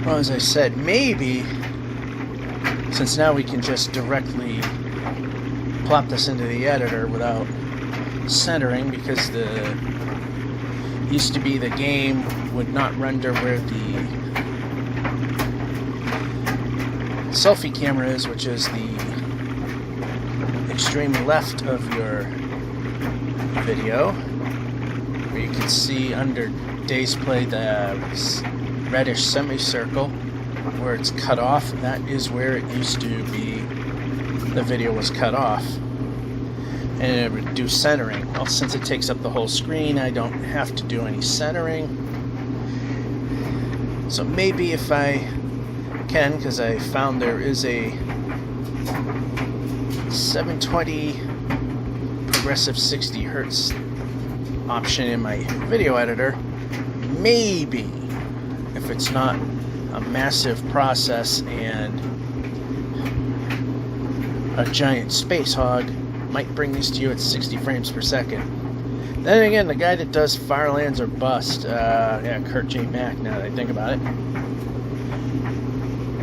Well, as I said, maybe, since now we can just directly plop this into the editor without centering, because used to be the game would not render where the selfie camera is, which is the extreme left of your video, where you can see under days played the reddish semicircle where it's cut off. That is where it used to be the video was cut off, and it would do centering. Well, since it takes up the whole screen, I don't have to do any centering. So maybe if I can, because I found there is a 720 progressive 60 Hertz option in my video editor, maybe, if it's not a massive process and a giant space hog, might bring these to you at 60 frames per second. Then again, the guy that does Farlands or Bust, yeah, Kurt J. Mack, now that I think about it,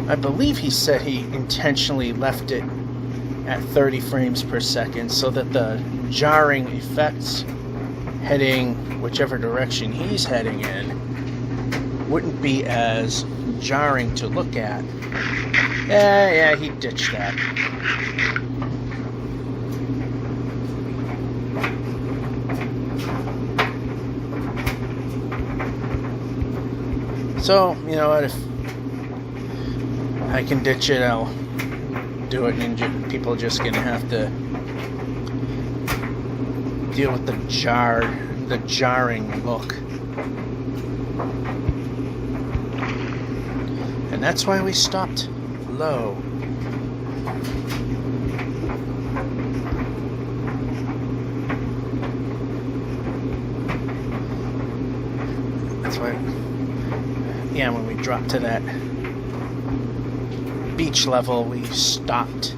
I believe he said he intentionally left it at 30 frames per second so that the jarring effects heading whichever direction he's heading in wouldn't be as jarring to look at. Yeah, he ditched that. So, you know what, if I can ditch it, I'll do it, and people are just gonna have to deal with the jarring look. And that's why we stopped low. That's why, yeah, when we dropped to that beach level, we stopped.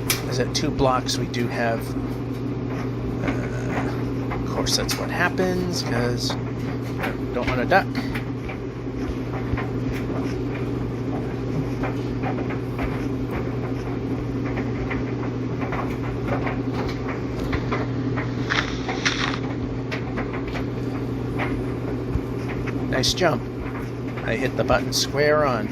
Because at 2 blocks we do have, of course that's what happens, because we don't want to duck. Nice jump. I hit the button square on.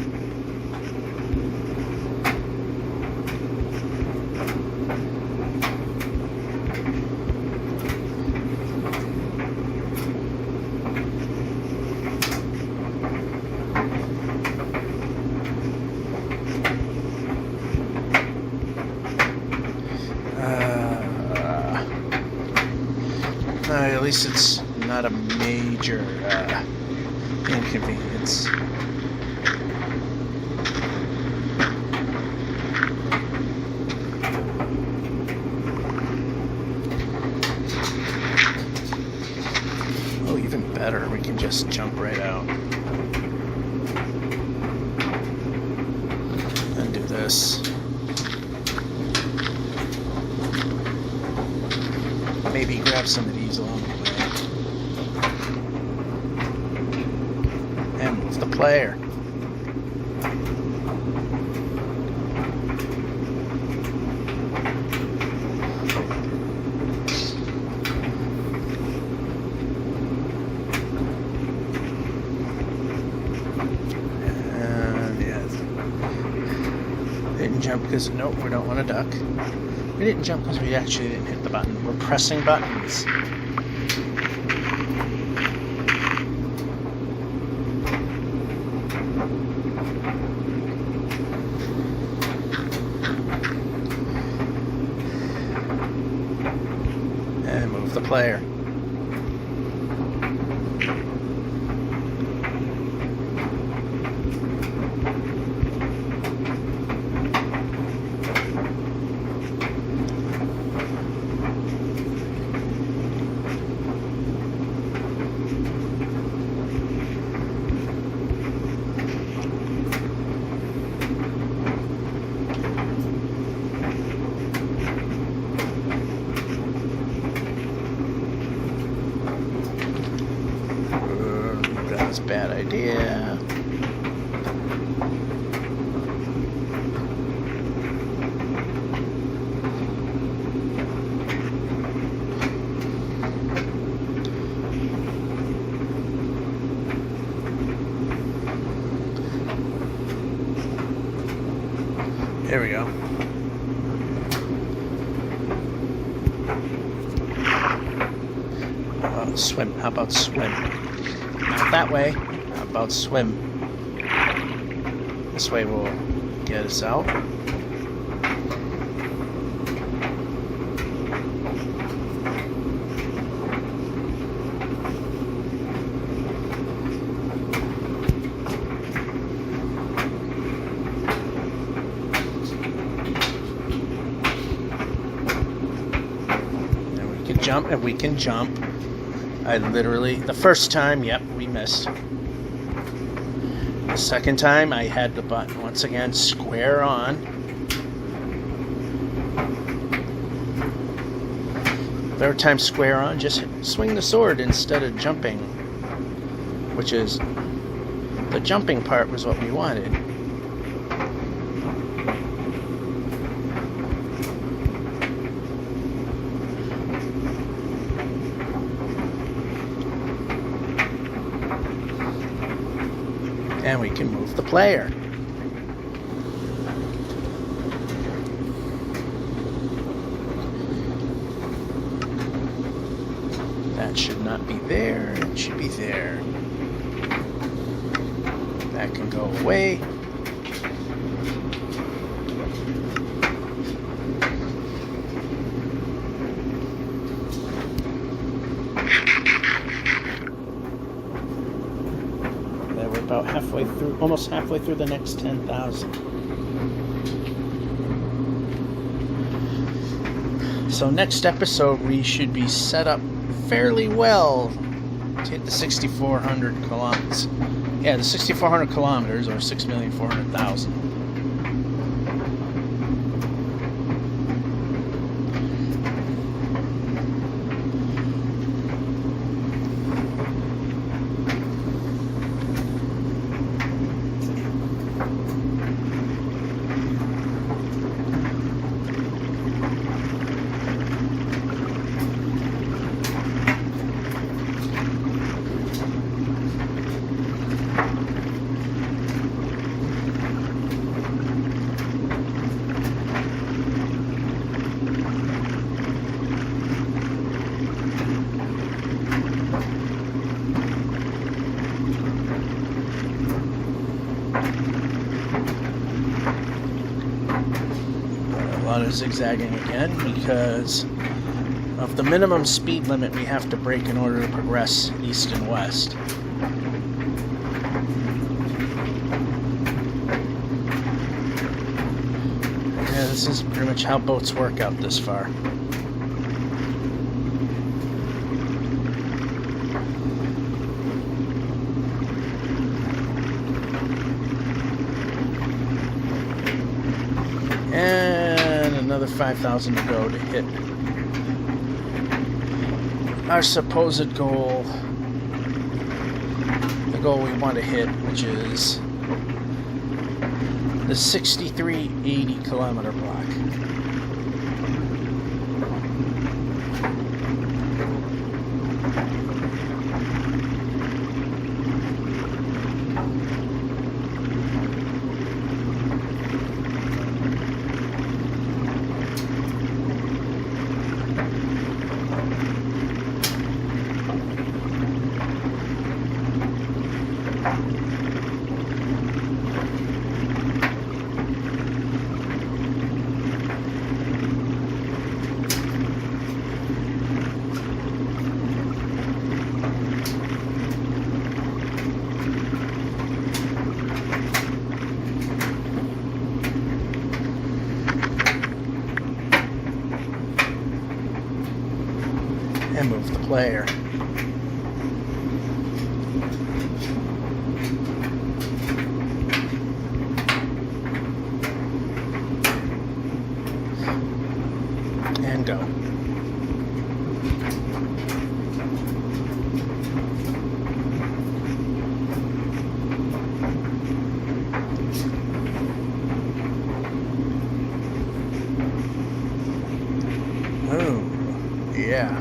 At least it's not a major inconvenience. Oh, even better, we can just jump right out. And do this. Maybe grab some of these along the way. And move the player. And yeah. Didn't jump because, nope, we don't want to duck. We didn't jump because we actually didn't hit the button. We're pressing buttons. And move the player. Bad idea. There we go. Swim. How about swim? Not that way. How about swim? This way will get us out. And we can jump, and we can jump. I literally, the first time, yep, we missed. The second time, I had the button once again square on. every time square on, just swing the sword instead of jumping, which is, the jumping part was what we wanted. And we can move the player. That should not be there, it should be there. That can go away. There, we're about halfway through, almost halfway through the next 10,000. So next episode we should be set up fairly well to hit the 6,400 kilometers. Yeah, the 6,400 kilometers, or 6,400,000. A lot of zigzagging again because of the minimum speed limit we have to break in order to progress east and west. Yeah, this is pretty much how boats work out this far. And another 5,000 to go to hit our supposed goal, the goal we want to hit, which is the 6,380 kilometer block. And move the player. And go. Oh, yeah.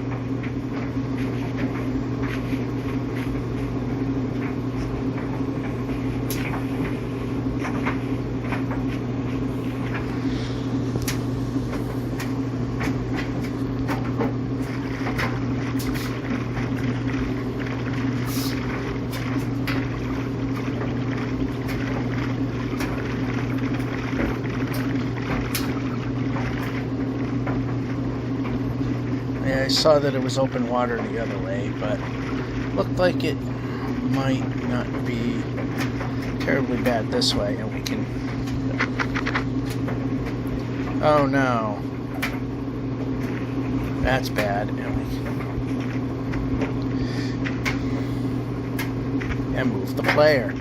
Yeah, I saw that it was open water the other way, but looked like it might not be terribly bad this way, and we can... Oh no. That's bad, and we can... And move the player.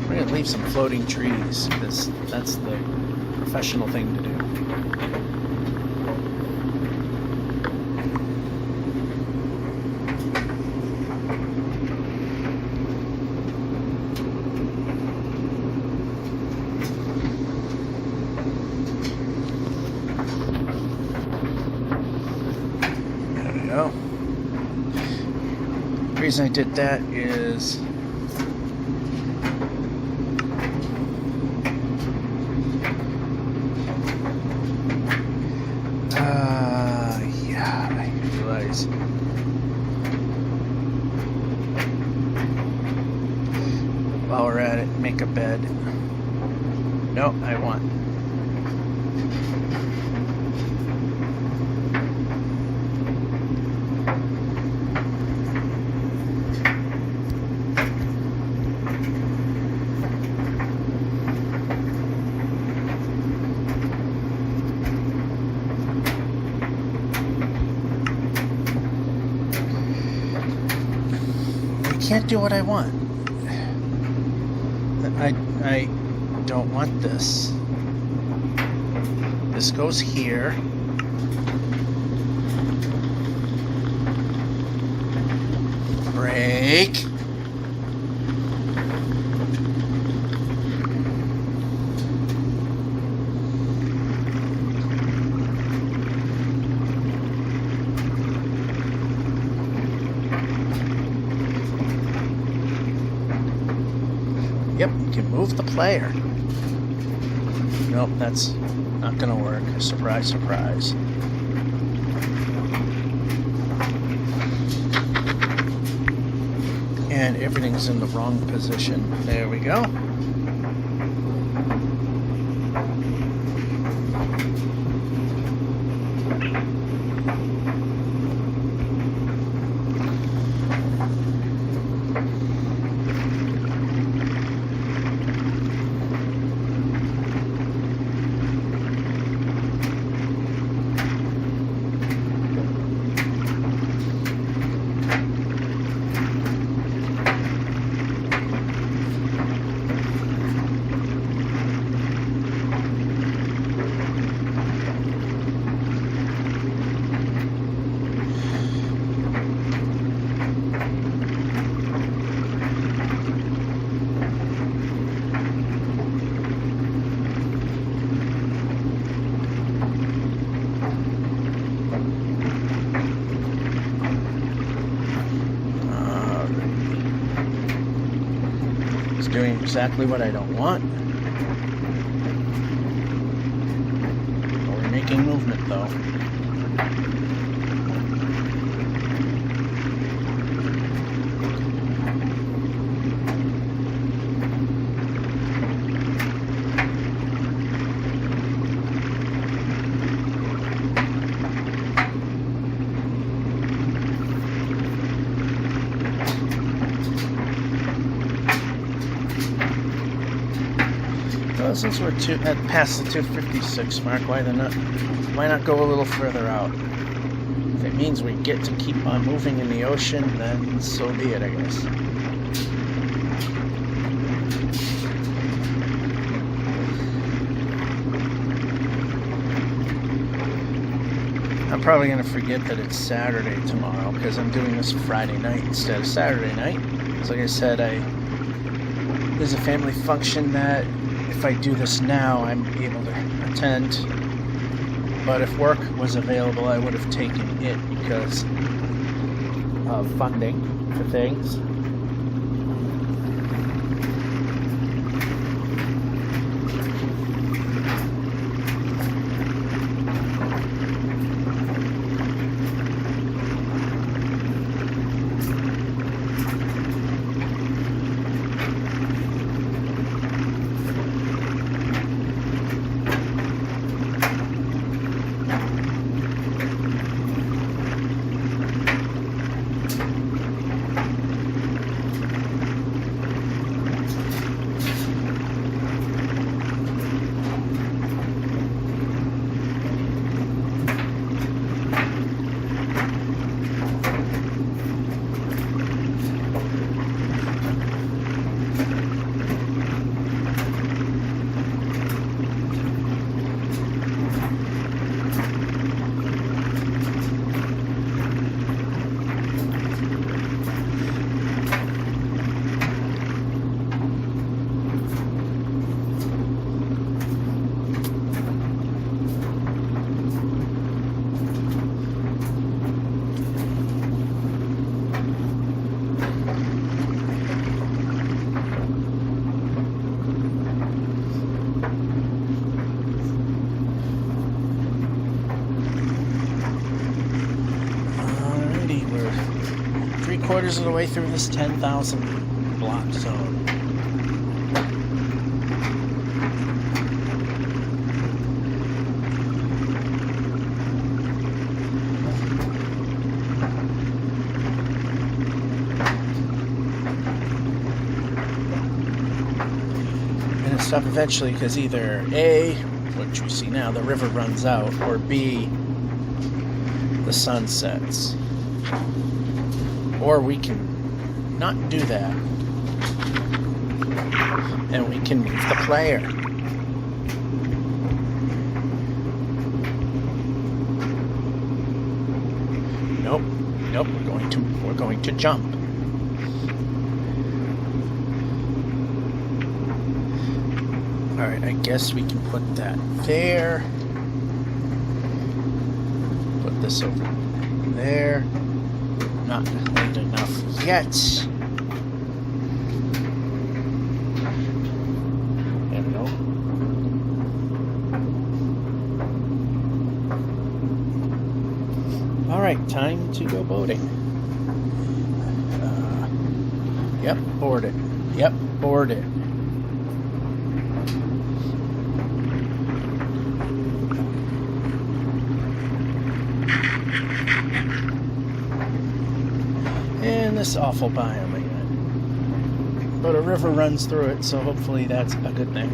We're going to leave some floating trees, because that's the professional thing to do. There we go. The reason I did that is while we're at it, make a bed. No, I want. I can't do what I want. I don't want this. This goes here. Break. Yep, you can move the player. Nope, that's not gonna work. Surprise, surprise. And everything's in the wrong position. There we go. Doing exactly what I don't want. We're making movement though. Well, since we're past the 256 mark, why not go a little further out? If it means we get to keep on moving in the ocean, then so be it, I guess. I'm probably going to forget that it's Saturday tomorrow because I'm doing this Friday night instead of Saturday night. So like I said, there's a family function that if I do this now, I'm able to attend. But if work was available, I would have taken it because of funding for things. 3/4 of the way through this 10,000 block zone. And stop eventually because either A, which we see now, the river runs out, or B, the sun sets. Or we can not do that, and we can move the player. Nope, we're going to jump. Alright, I guess we can put that there. Put this over there. Not late enough yet. There we go. Alright, time to go boating. Yep, board it. Yep, board it. And this awful biome again. But a river runs through it, so hopefully that's a good thing.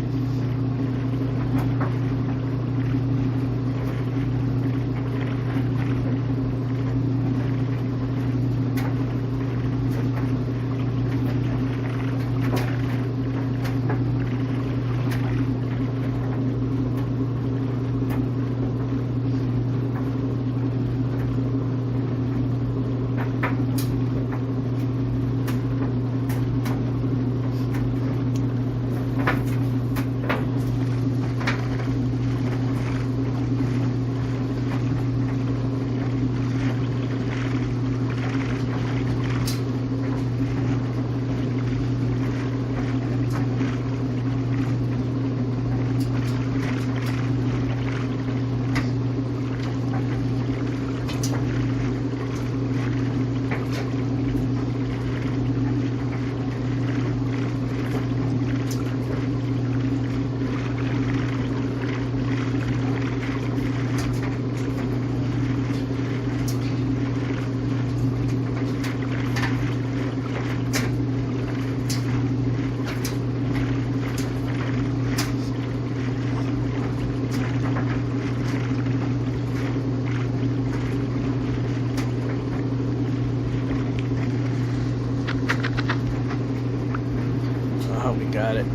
Oh, we got it.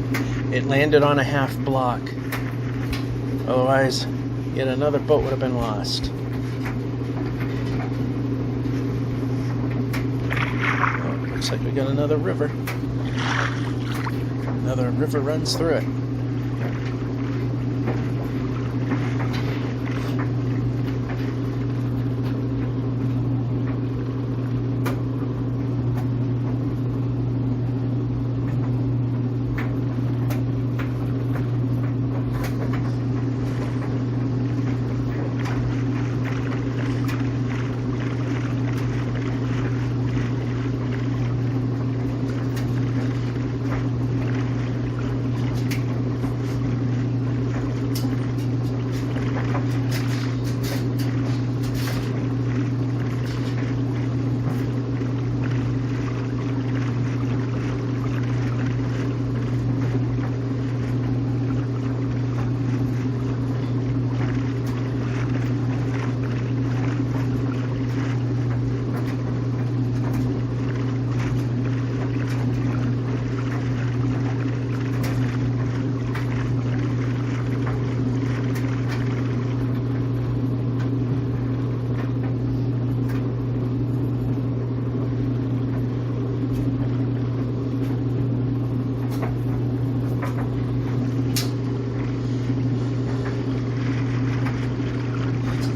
It landed on a half block. Otherwise, yet another boat would have been lost. Oh, looks like we got another river. Another river runs through it.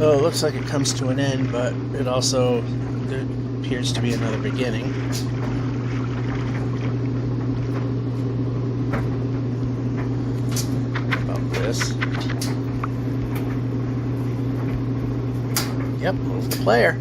Oh, it looks like it comes to an end, but it also, there appears to be another beginning. About this. Yep, move the player.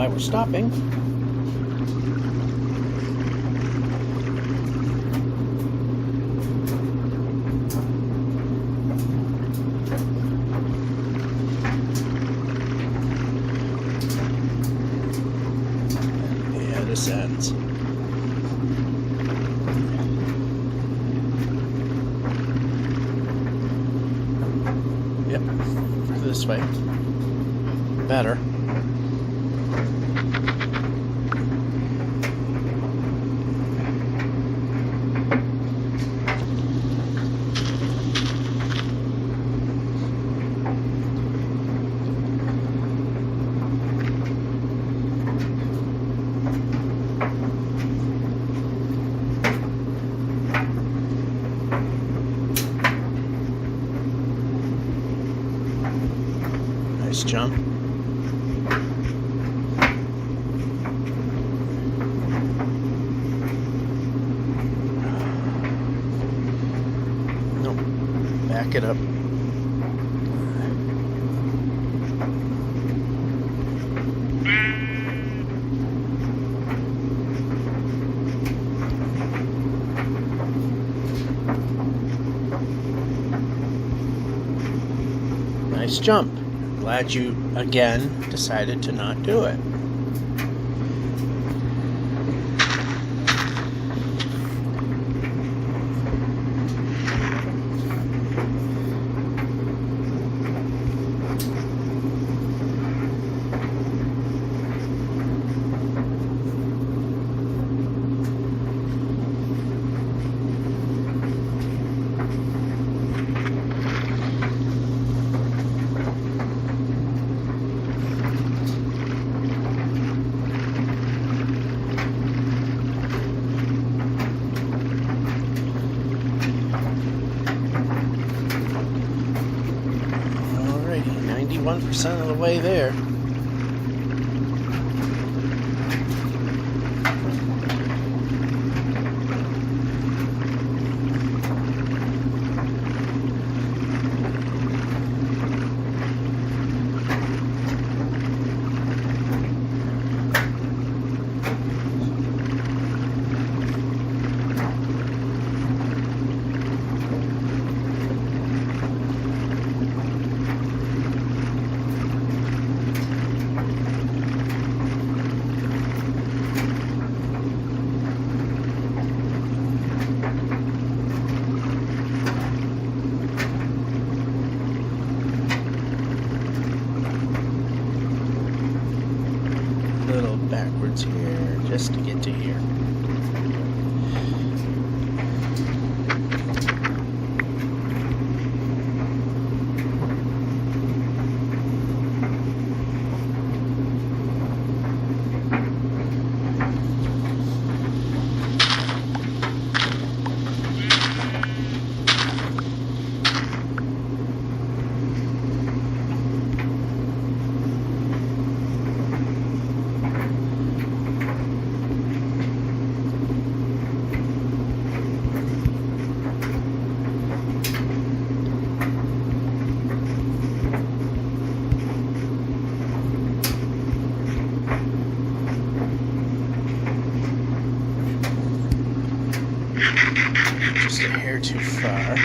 why we're stopping. Yeah, this ends. Yep, this way. Better. Nice jump. Nope. Back it up. Nice jump. Glad you, again, decided to not do it. Alrighty, 91% of the way there. Little backwards here just to get to here. Just a hair too far.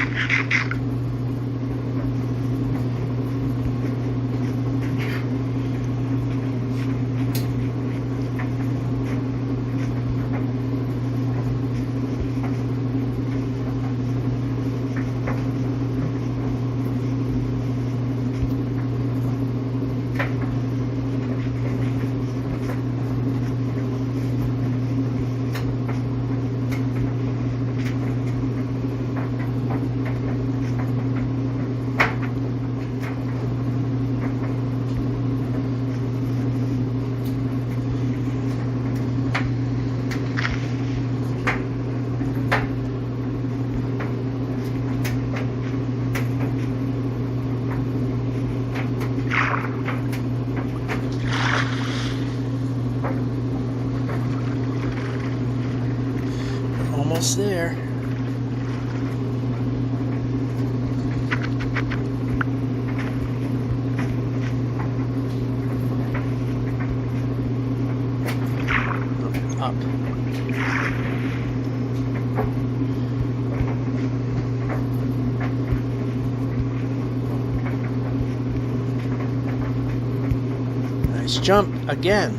Nice jump again.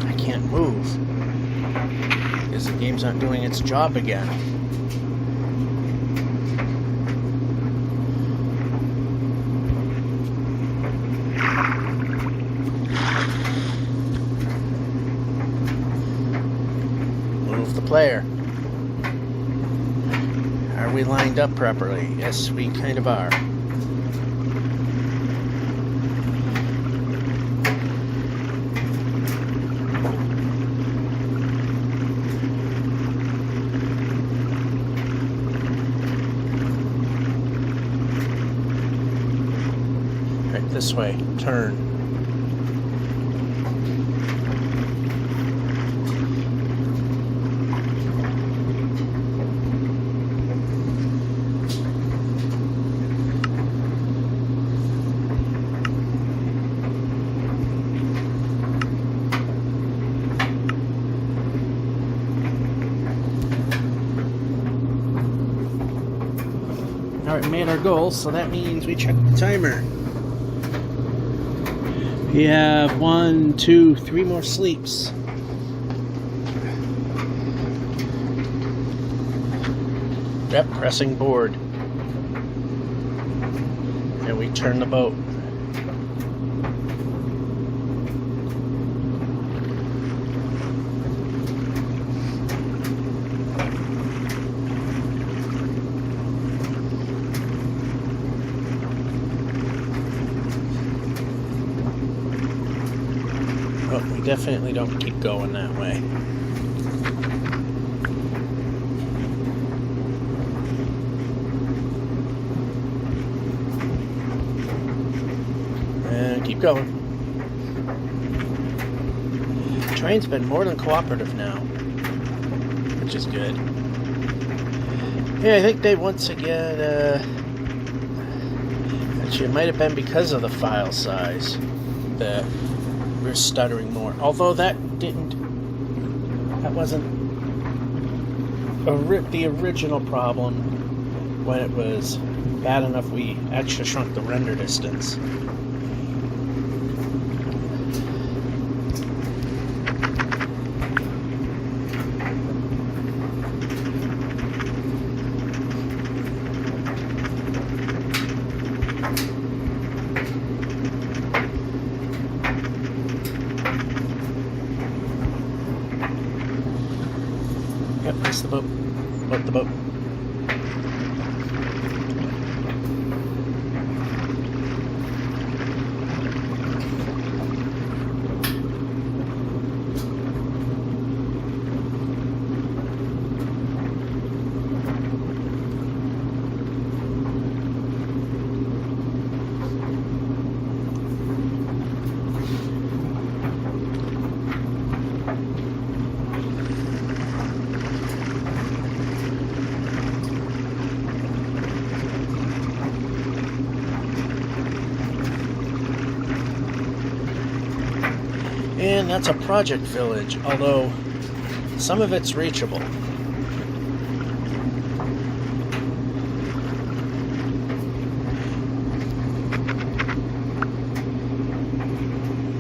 I can't move because the game's not doing its job again. Move the player. Are we lined up properly? Yes, we kind of are. Right, this way. Turn. Alright, we made our goal, so that means we check the timer. We have 1, 2, 3 more sleeps. Yep, pressing board. And we turn the boat. Oh, we definitely don't keep going that way. And keep going. The train's been more than cooperative now, which is good. Yeah, I think they once again, actually it might have been because of the file size that we're stuttering more. Although that wasn't the original problem when it was bad enough we extra shrunk the render distance. Yep, that's the boat. Boat the boat. And that's a project village, although some of it's reachable.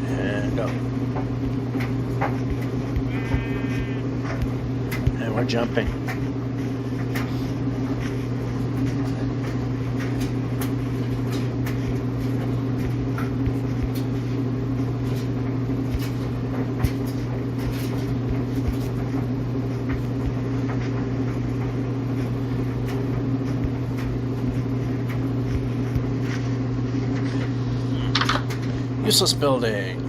And go. And we're jumping. Useless building.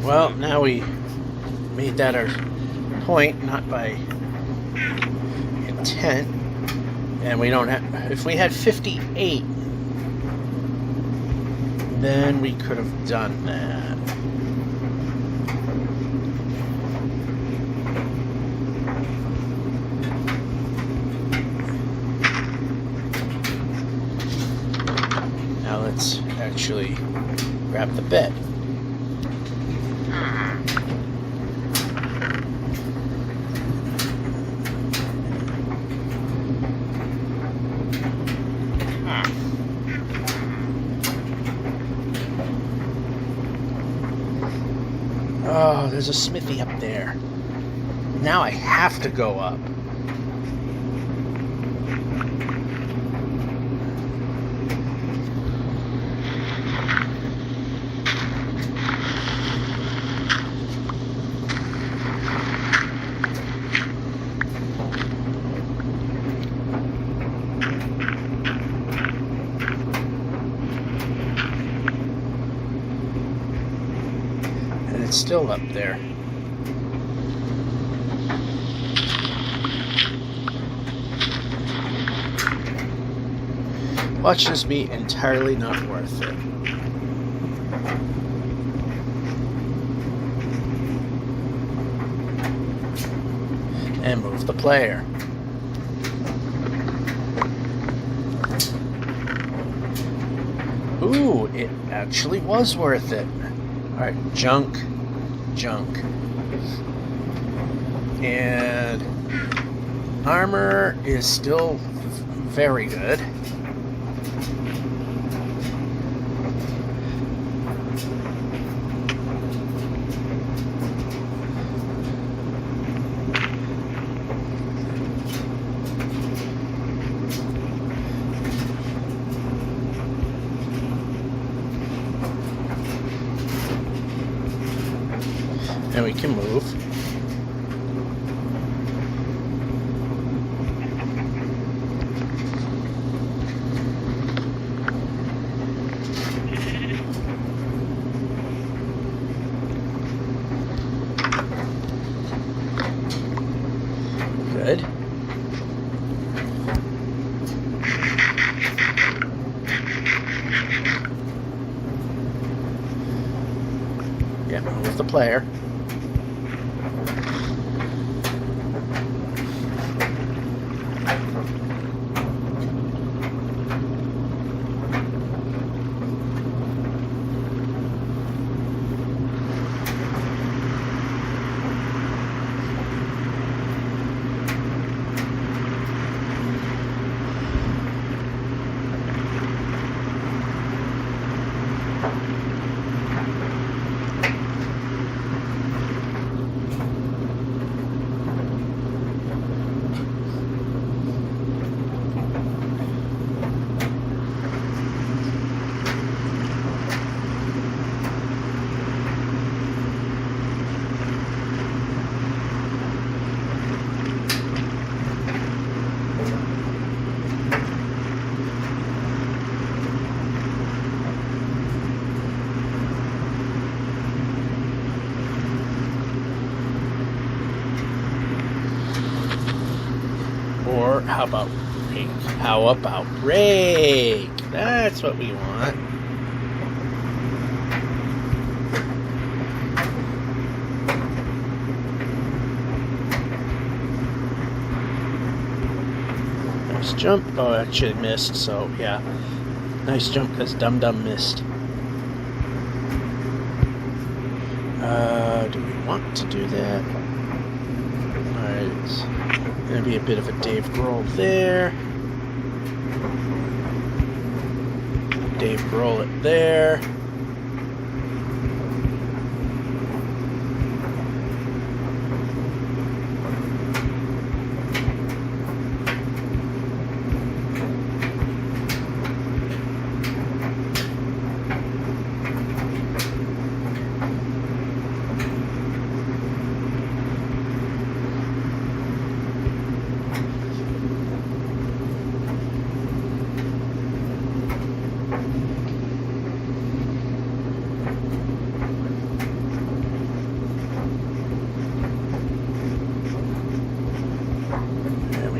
Well, now we made that our point, not by intent. And we don't have, if we had 58, then we could have done that. actually grab the bed. Oh, there's a smithy up there. Now I have to go up. And it's still up there. Watch this be entirely not worth it. And move the player. Ooh, it actually was worth it. Alright, junk. And armor is still very good. And we can move. Good. Yeah, move the player. Or how about rake? How about rake? That's what we want. Nice jump. Oh, actually missed, so yeah. Nice jump because Dum Dum missed. Do we want to do that? Alright. Gonna be a bit of a Dave Grohl there. Dave Grohl it there.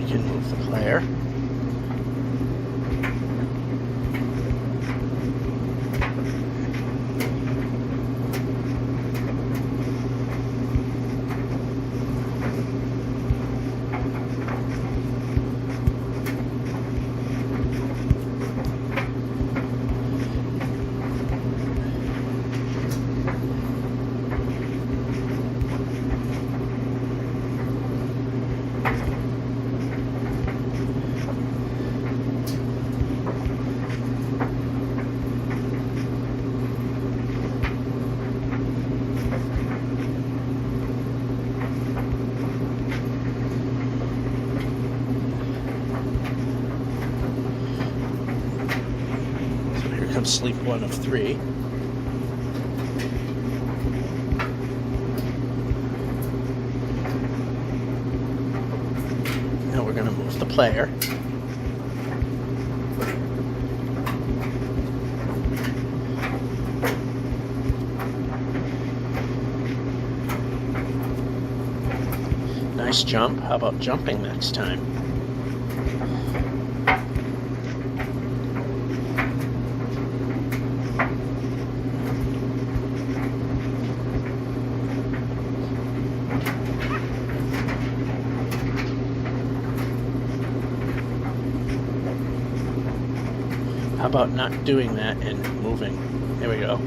Can move the player. becomes sleep 1 of 3. Now we're going to move the player. Nice jump. How about jumping next time? How about not doing that and moving? There we go.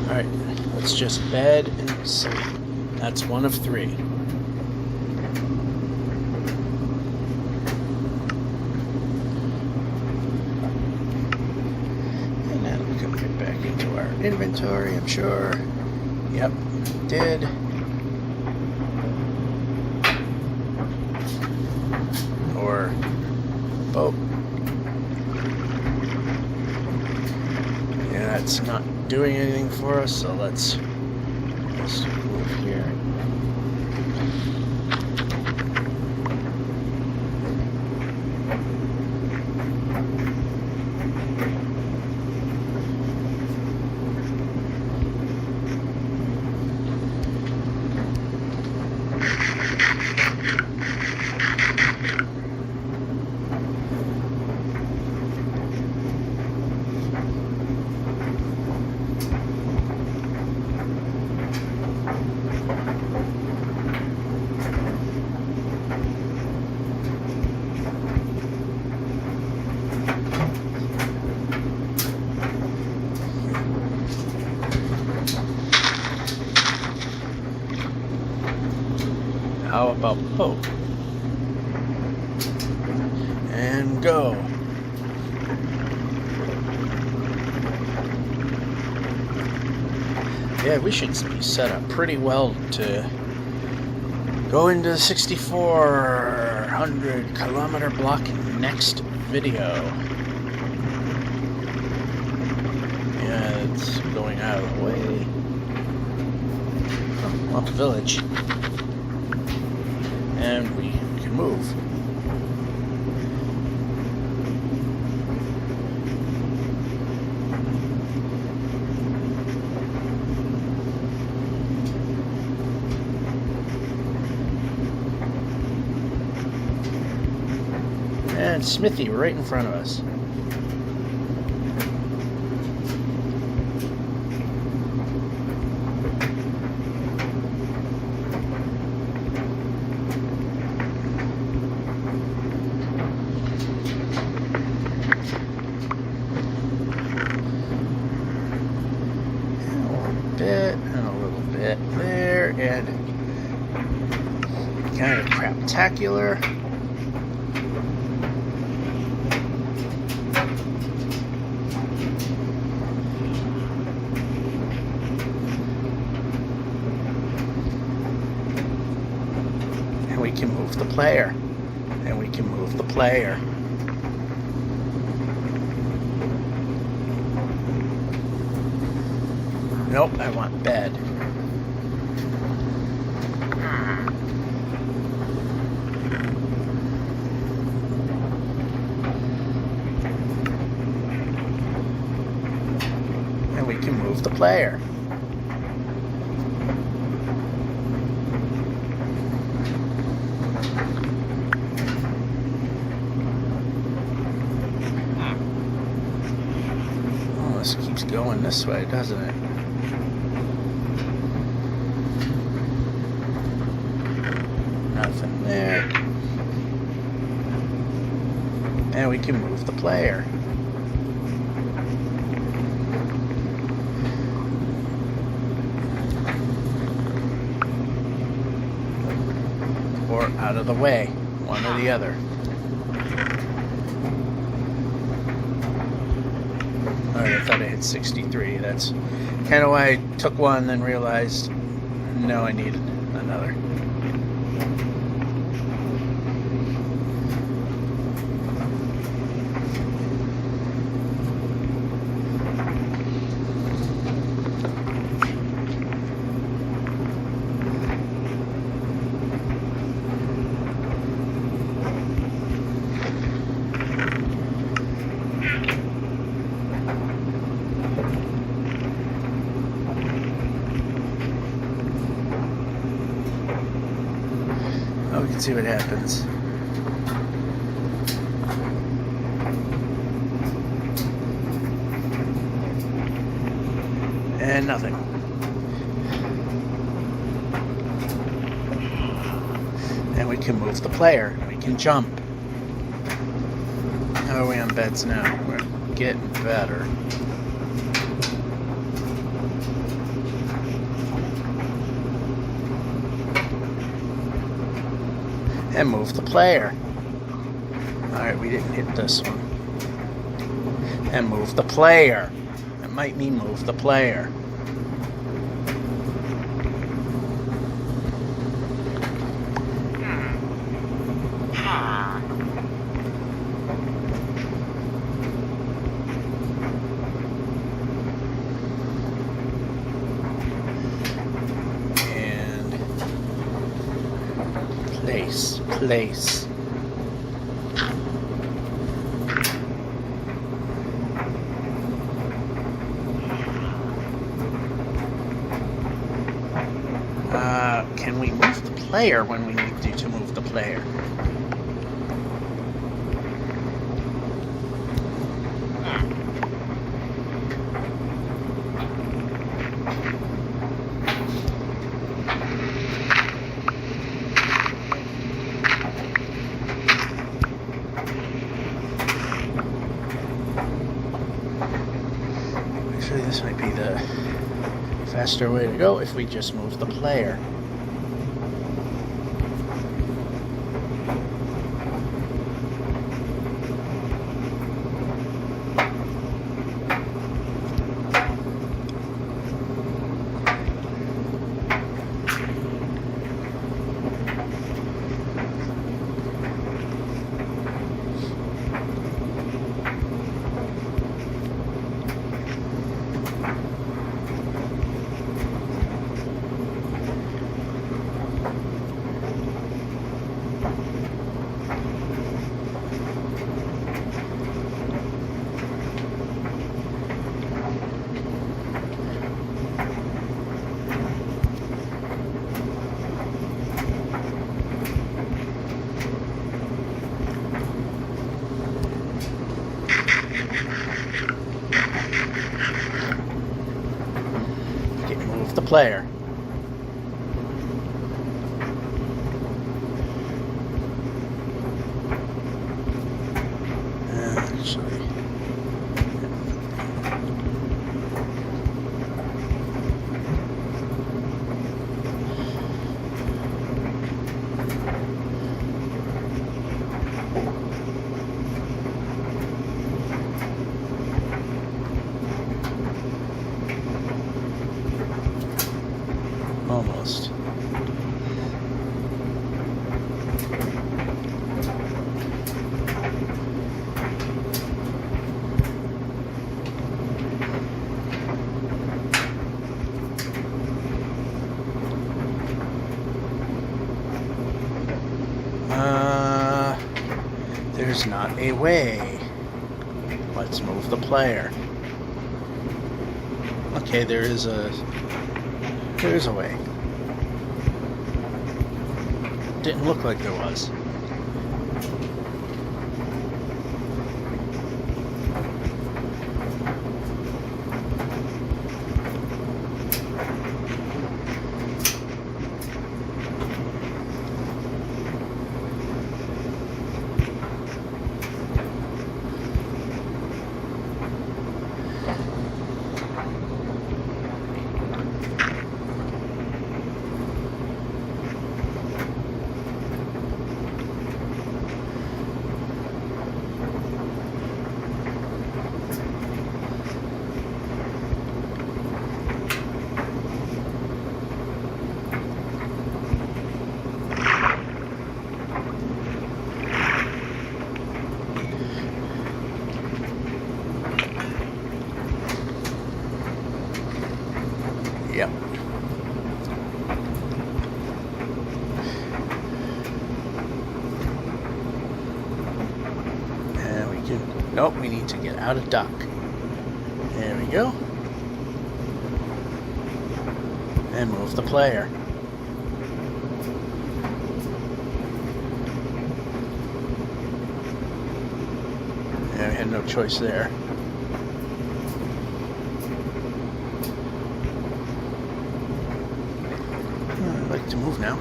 Alright, let's just bed and sleep. That's 1 of 3. And then we can get back into our inventory, I'm sure. Yep, did. Or boat. Yeah, that's not doing anything for us, so let's move here. How about boat? And go. Yeah, we should be set up pretty well to go into the 6,400 kilometer block next video. Yeah, it's going out of the way. Oh, off the village. And we can move. And Smithy right in front of us. There, and kind of craptacular. And we can move the player. And we can move the player. Nope, I want bed. And we can move the player. Oh, this keeps going this way, doesn't it? Nothing there. And we can move the player. out of the way, one or the other. Alright, I thought I hit 63. That's kind of why I took one, then realized, no, I needed another. Oh, we can see what happens. And nothing. And we can move the player. We can jump. How are we on beds now? We're getting better. And move the player. Alright, we didn't hit this one. And move the player. That might mean move the player. Place. Can we move the player when we need to move the player? Actually, this might be the faster way to go if we just move the player. The player. Actually, almost. There's not a way. Let's move the player. Okay, there's a way. Didn't look like there was. Yep. And we can... Nope, we need to get out of dock. There we go. And move the player. Yeah, we had no choice there. I'd like to move now.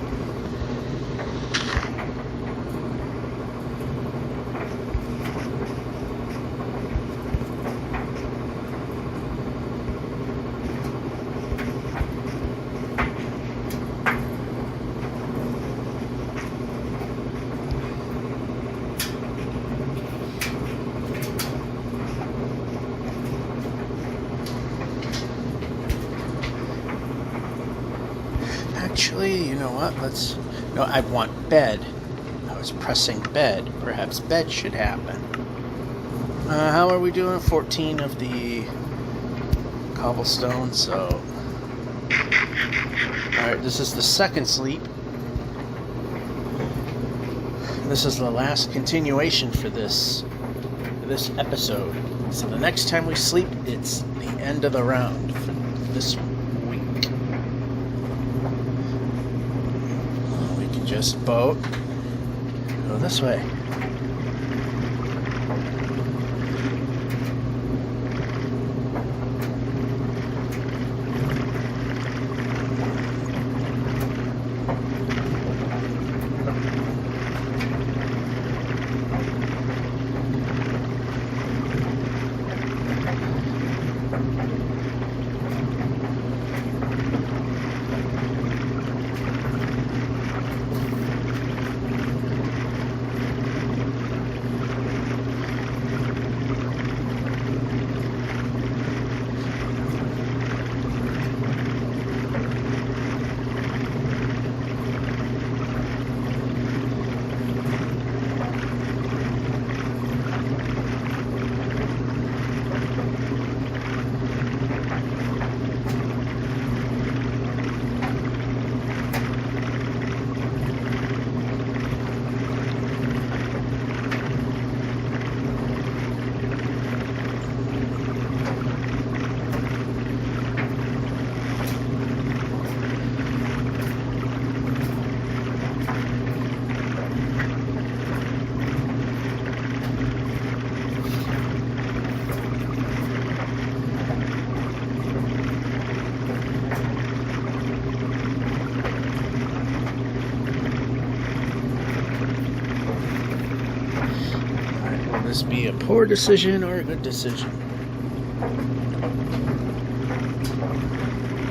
Actually, you know what? No, I want bed. I was pressing bed. Perhaps bed should happen. How are we doing? 14 of the cobblestone, so... Alright, this is the second sleep. This is the last continuation for this episode. So the next time we sleep, it's the end of the round for this week. We can just boat. Go this way. Will this be a poor decision or a good decision?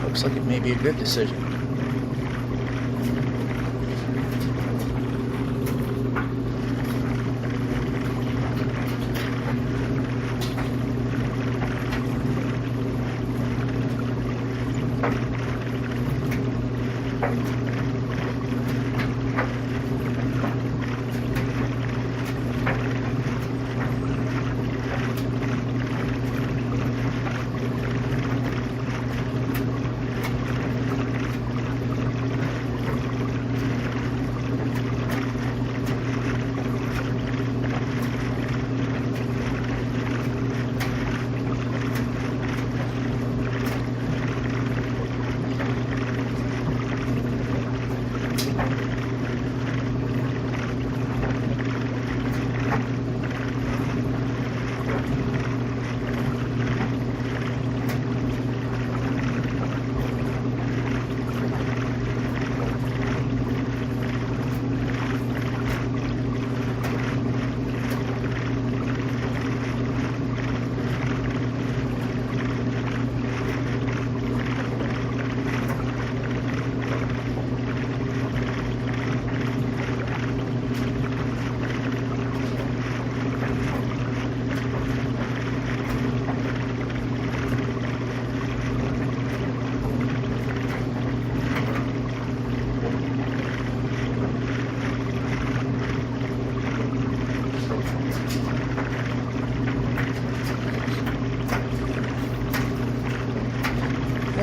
Looks like it may be a good decision.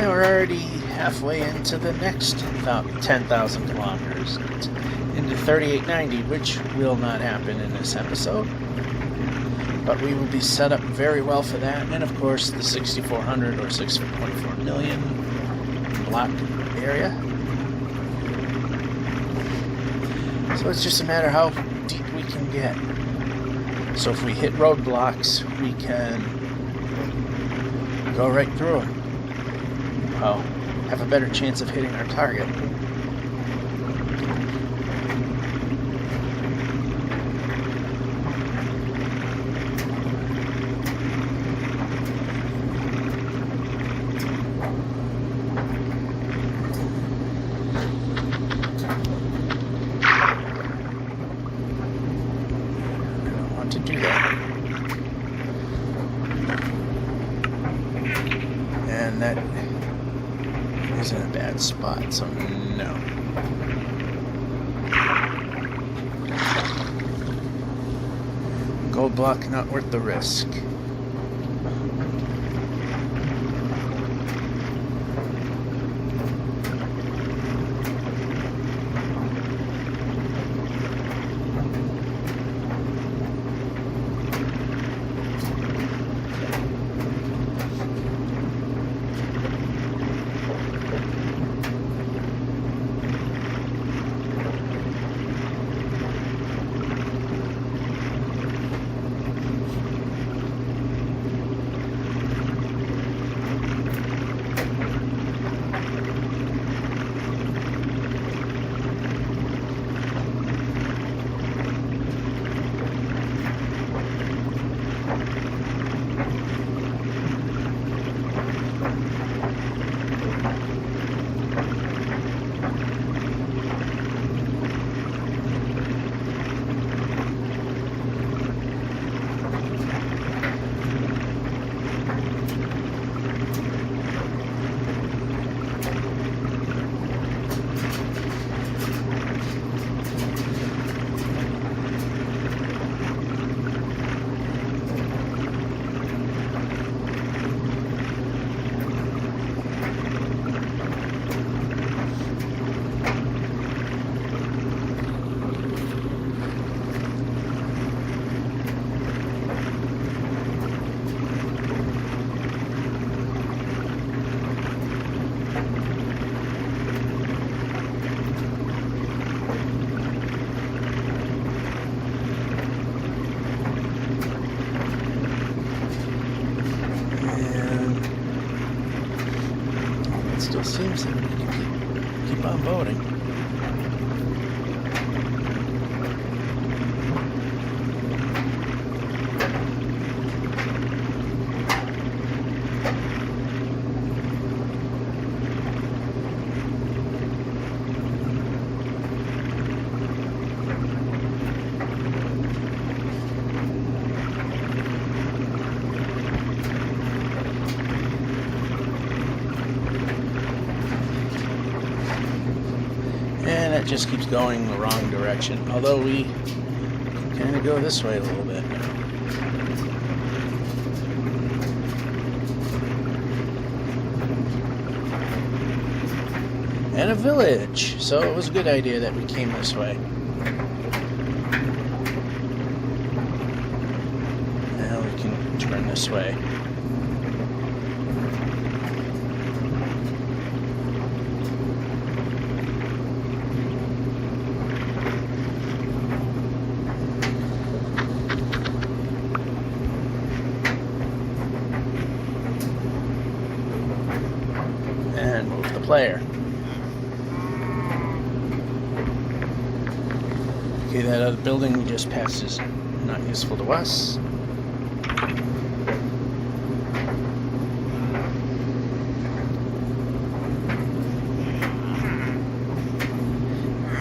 And we're already halfway into the next 10,000 kilometers, into 3890, which will not happen in this episode. But we will be set up very well for that, and of course the 6,400 or 6.4 million block area. So it's just a matter how deep we can get. So if we hit roadblocks, we can go right through them. Well, have a better chance of hitting our target. To do that, and that isn't a bad spot, so no. Gold block not worth the risk. Still seems that we need to keep on voting. And it just keeps going the wrong direction. Although we kind of go this way a little bit now. And a village. So it was a good idea that we came this way. Now we can turn this way. And move the player. Okay, that other building we just passed is not useful to us.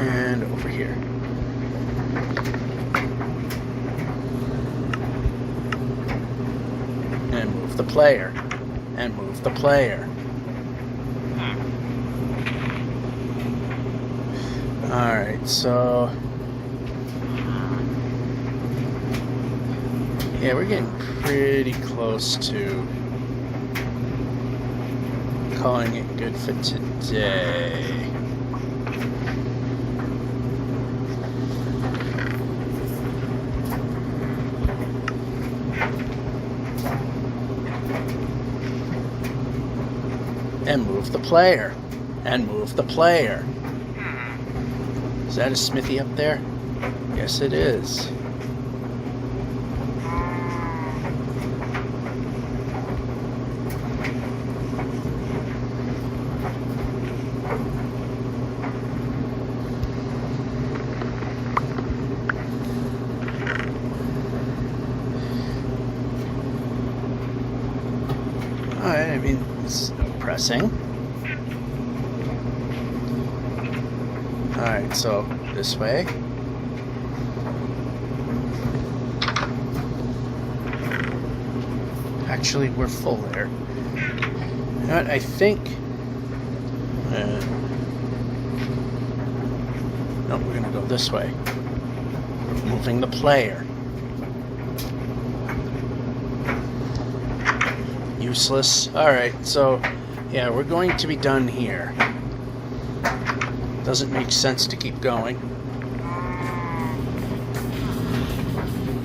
And over here. And move the player. And move the player. Alright, so yeah, we're getting pretty close to calling it good for today. And move the player. And move the player. Is that a smithy up there? Yes, it is. Alright, I mean, it's pressing. Alright, so this way. Actually, we're full there. You know what, I think... no, we're going to go this way. Moving the player. Useless. Alright, so, yeah, we're going to be done here. Doesn't make sense to keep going.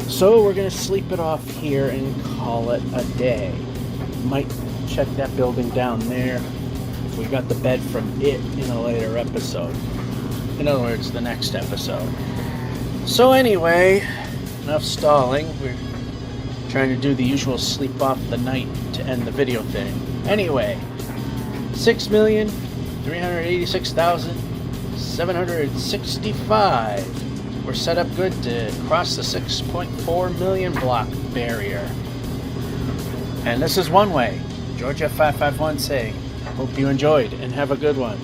So we're going to sleep it off here and call it a day. Might check that building down there. We got the bed from it in a later episode. In other words, the next episode. So anyway, enough stalling. We're trying to do the usual sleep off the night to end the video thing. Anyway, 6,386,765. We're set up good to cross the 6.4 million block barrier. And this is One Way. Georgia 551 saying, hope you enjoyed and have a good one.